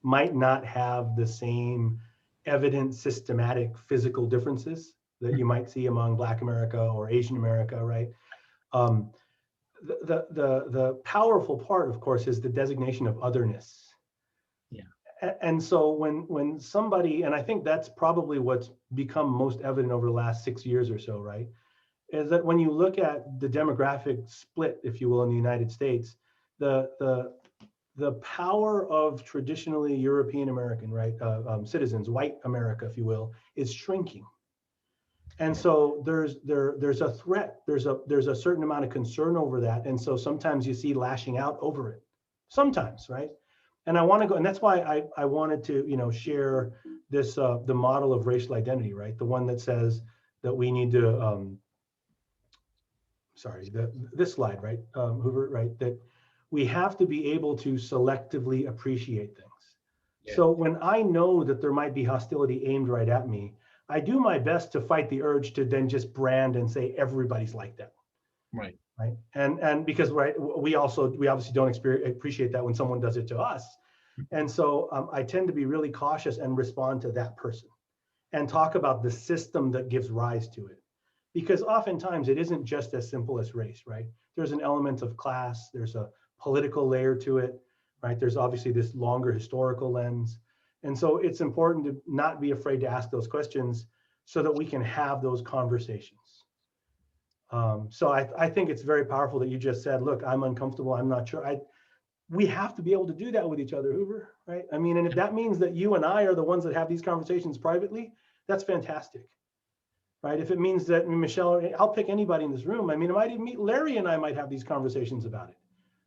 might not have the same evident, systematic, physical differences that you might see among Black America or Asian America, right? The powerful part, of course, is the designation of otherness. Yeah. And so when somebody, and I think that's probably what's become most evident over the last 6 years or so, right, is that when you look at the demographic split, if you will, in the United States, the the power of traditionally European American, right, citizens, white America, if you will, is shrinking. And so there's a threat, there's a certain amount of concern over that. And so sometimes you see lashing out over it, sometimes, right? And I want to go, and that's why I wanted to, share this, the model of racial identity, right? The one that says that we need to, this slide, right, Hoover, right? That we have to be able to selectively appreciate things. Yeah. So when I know that there might be hostility aimed right at me, I do my best to fight the urge to then just brand and say everybody's like that. Right. Right. And because, right, we obviously don't appreciate that when someone does it to us. And so I tend to be really cautious and respond to that person and talk about the system that gives rise to it. Because oftentimes it isn't just as simple as race, right? There's an element of class, there's a political layer to it, right? There's obviously this longer historical lens. And so it's important to not be afraid to ask those questions so that we can have those conversations. So I think it's very powerful that you just said, look, I'm uncomfortable, I'm not sure. We have to be able to do that with each other, Hoover, right? I mean, and if that means that you and I are the ones that have these conversations privately, that's fantastic. Right? If it means that Michelle, I'll pick anybody in this room. I mean, it might even meet Larry and I might have these conversations about it.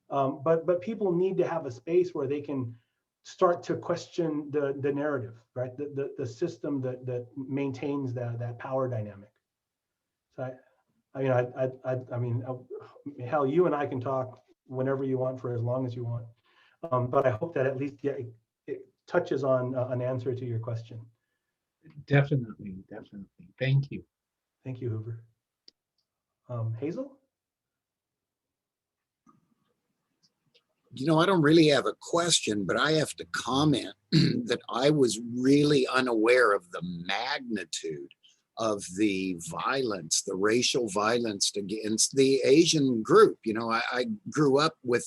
But people need to have a space where they can start to question the narrative, right? The system that maintains that power dynamic. So I mean, hell, you and I can talk whenever you want for as long as you want. But I hope that at least it touches on an answer to your question. Definitely. Thank you. Thank you, Hoover. Hazel? I don't really have a question, but I have to comment that I was really unaware of the magnitude of the violence, the racial violence against the Asian group. I grew up with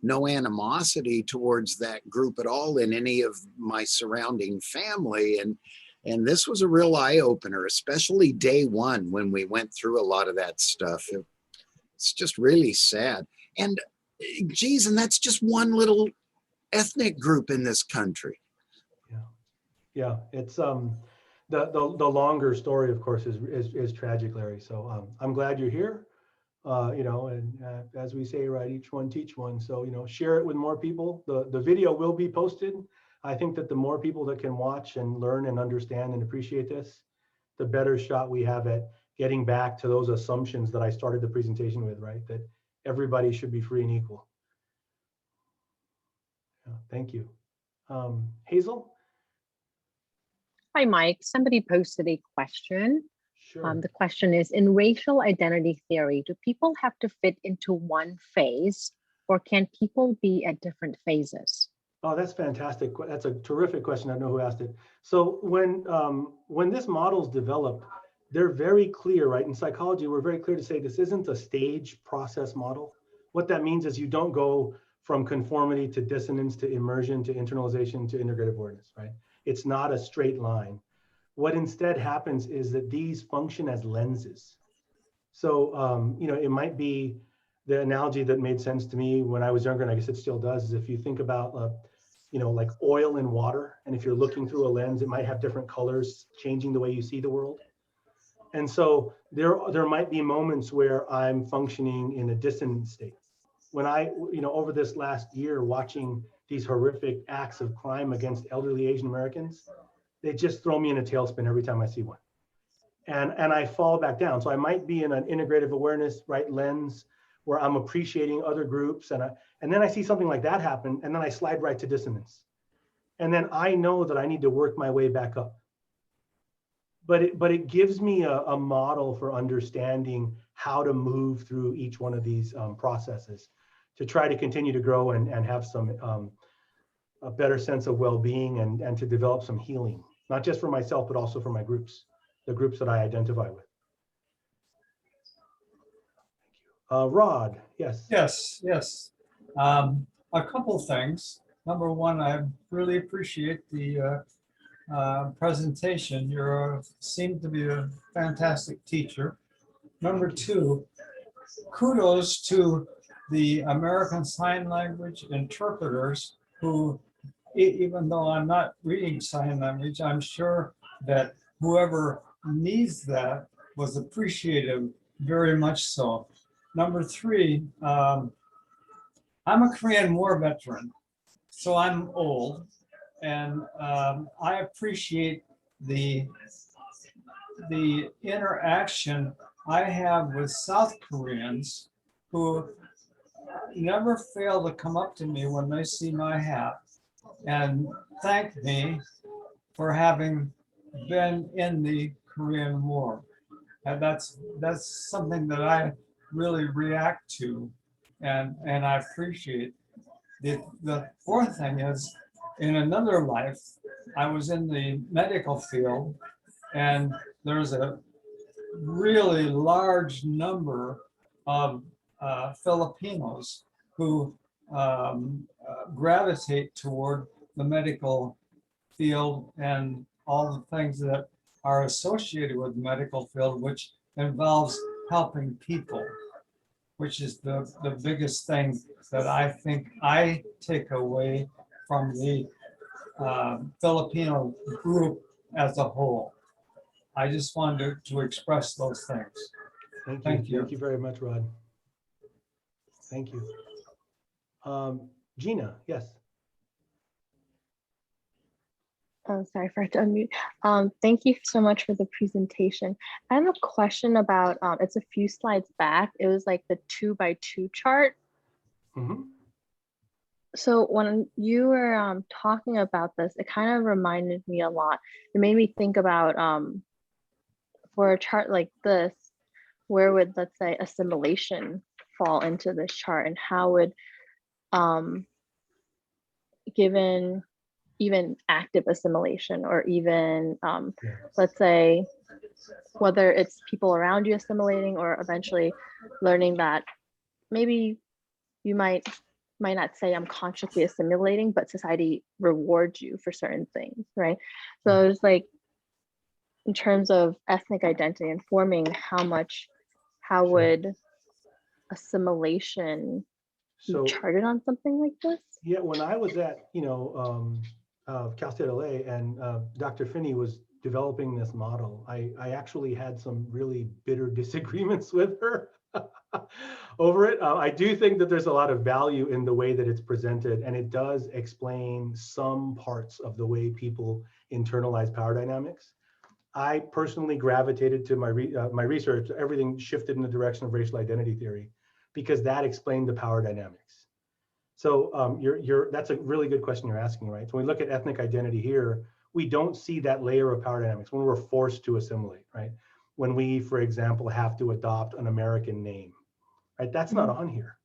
no animosity towards that group at all in any of my surrounding family. And this was a real eye-opener, especially day one when we went through a lot of that stuff. It's just really sad. And geez, and that's just one little ethnic group in this country. Yeah. It's the longer story, of course, is tragic, Larry. So I'm glad you're here. And as we say, right, each one teach one. So share it with more people. The video will be posted. I think that the more people that can watch and learn and understand and appreciate this, the better shot we have at getting back to those assumptions that I started the presentation with, right? That everybody should be free and equal. Yeah, thank you. Hazel? Hi, Mike. Somebody posted a question. Sure. The question is, in racial identity theory, do people have to fit into one phase, or can people be at different phases? Oh, that's fantastic. That's a terrific question. I know who asked it. So when this model's developed, they're very clear, right? In psychology, we're very clear to say this isn't a stage process model. What that means is you don't go from conformity to dissonance to immersion to internalization to integrative awareness, right? It's not a straight line. What instead happens is that these function as lenses. So, it might be the analogy that made sense to me when I was younger, and I guess it still does, is if you think about, like oil and water, and if you're looking through a lens, it might have different colors, changing the way you see the world. And so there might be moments where I'm functioning in a dissonant state. When I, over this last year, watching these horrific acts of crime against elderly Asian Americans, they just throw me in a tailspin every time I see one. And I fall back down. So I might be in an integrative awareness, right, lens where I'm appreciating other groups. And then I see something like that happen, and then I slide right to dissonance. And then I know that I need to work my way back up. But it gives me a model for understanding how to move through each one of these processes to try to continue to grow and have some a better sense of well-being and to develop some healing, not just for myself, but also for my groups, the groups that I identify with. Thank you. Rod, yes. Yes. A couple things. Number one, I really appreciate the presentation. You seem to be a fantastic teacher. Number two, kudos to the American Sign Language interpreters who, even though I'm not reading sign language, I'm sure that whoever needs that was appreciative, very much so. Number three, I'm a Korean War veteran, so I'm old, and I appreciate the interaction I have with South Koreans who never fail to come up to me when they see my hat and thank me for having been in the Korean War. And that's something that I really react to and I appreciate. The fourth thing is, in another life, I was in the medical field, and there's a really large number of Filipinos who gravitate toward the medical field and all the things that are associated with the medical field, which involves helping people, which is the biggest thing that I think I take away from the Filipino group as a whole. I just wanted to express those things. Thank you. Thank you. Thank you very much, Rod. Thank you. Gina, yes. Oh, sorry for to unmute. Thank you so much for the presentation. I have a question about, it's a few slides back. It was like the 2x2 chart. Mm-hmm. So when you were talking about this, it kind of reminded me a lot. It made me think about, for a chart like this, where would, let's say, assimilation fall into this chart, and how would, given even active assimilation, or even, let's say, whether it's people around you assimilating, or eventually learning that maybe you might not say I'm consciously assimilating, but society rewards you for certain things, right? So it's like, in terms of ethnic identity and forming, how would assimilation be charted on something like this? Yeah, when I was at, Cal State LA, and Dr. Finney was developing this model, I actually had some really bitter disagreements with her over it. I do think that there's a lot of value in the way that it's presented, and it does explain some parts of the way people internalize power dynamics. I personally gravitated to my research. Everything shifted in the direction of racial identity theory, because that explained the power dynamics. So that's a really good question you're asking, right? So when we look at ethnic identity here, we don't see that layer of power dynamics when we're forced to assimilate, right? When we, for example, have to adopt an American name, right? That's not on here.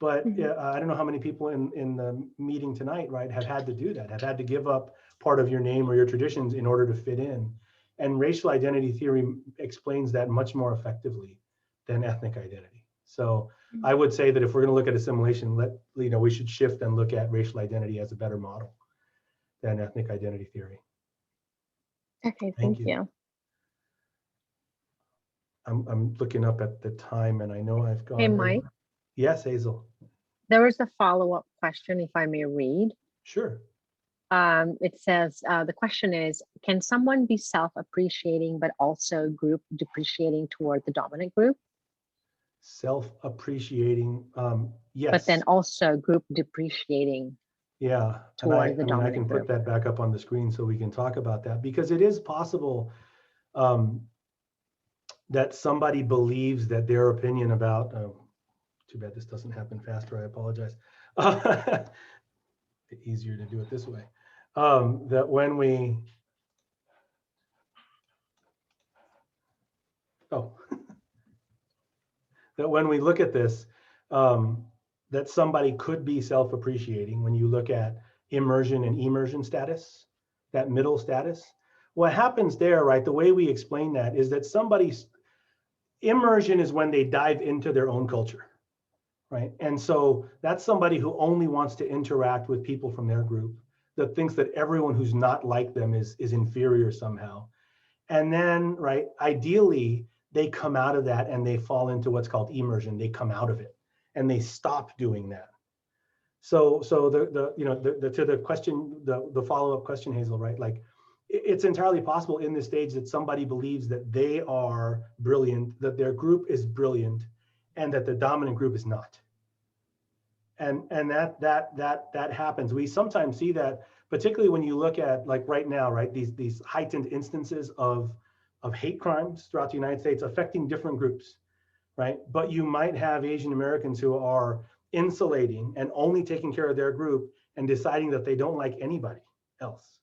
But I don't know how many people in the meeting tonight, right, have had to do that, have had to give up part of your name or your traditions in order to fit in. And racial identity theory explains that much more effectively than ethnic identity. So I would say that if we're going to look at assimilation, we should shift and look at racial identity as a better model than ethnic identity theory. Okay, thank you. I'm looking up at the time, and I know I've gone. Hey, Mike. Yes, Hazel. There was a follow-up question, if I may read. Sure. It says, the question is, can someone be self-appreciating but also group depreciating toward the dominant group? Self-appreciating, yes. But then also group depreciating. Yeah, toward and I can put that back up on the screen so we can talk about that, because it is possible that somebody believes that their opinion about, too bad this doesn't happen faster, I apologize. Easier to do it this way. That when we, that when we look at this, that somebody could be self-appreciating when you look at immersion and immersion status, that middle status. What happens there, right, the way we explain that is that somebody's immersion is when they dive into their own culture, right? And so that's somebody who only wants to interact with people from their group, that thinks that everyone who's not like them is inferior somehow. And then, right, ideally, they come out of that and they fall into what's called immersion. They come out of it and they stop doing that. So to the question, the follow-up question, Hazel, right? Like, it's entirely possible in this stage that somebody believes that they are brilliant, that their group is brilliant, and that the dominant group is not. And that happens. We sometimes see that, particularly when you look at, like right now, right, these heightened instances of hate crimes throughout the United States affecting different groups, right? But you might have Asian Americans who are insulating and only taking care of their group and deciding that they don't like anybody else.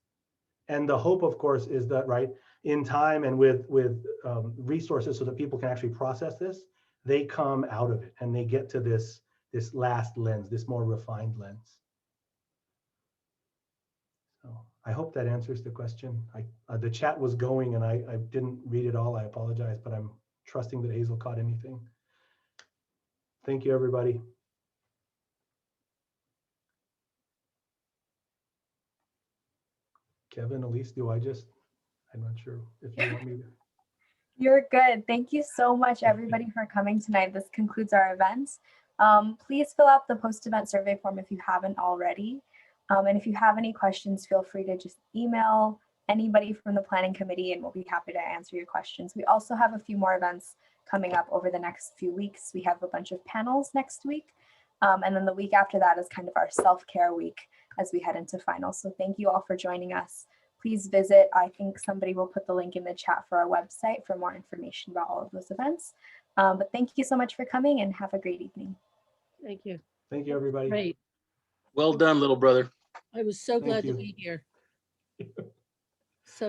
And the hope, of course, is that, right, in time and with resources so that people can actually process this, they come out of it and they get to this last lens, this more refined lens. So I hope that answers the question. The chat was going and I didn't read it all. I apologize, but I'm trusting that Hazel caught anything. Thank you, everybody. Kevin, Elise, I'm not sure if you want me to. You're good. Thank you so much, everybody, for coming tonight. This concludes our event. Please fill out the post-event survey form if you haven't already. And if you have any questions, feel free to just email anybody from the planning committee and we'll be happy to answer your questions. We also have a few more events coming up over the next few weeks. We have a bunch of panels next week. And then the week after that is kind of our self-care week as we head into finals. So thank you all for joining us. Please visit, I think somebody will put the link in the chat for our website for more information about all of those events. But thank you so much for coming and have a great evening. Thank you. Thank you, everybody. Great. Well done, little brother. I was so glad to you. be here.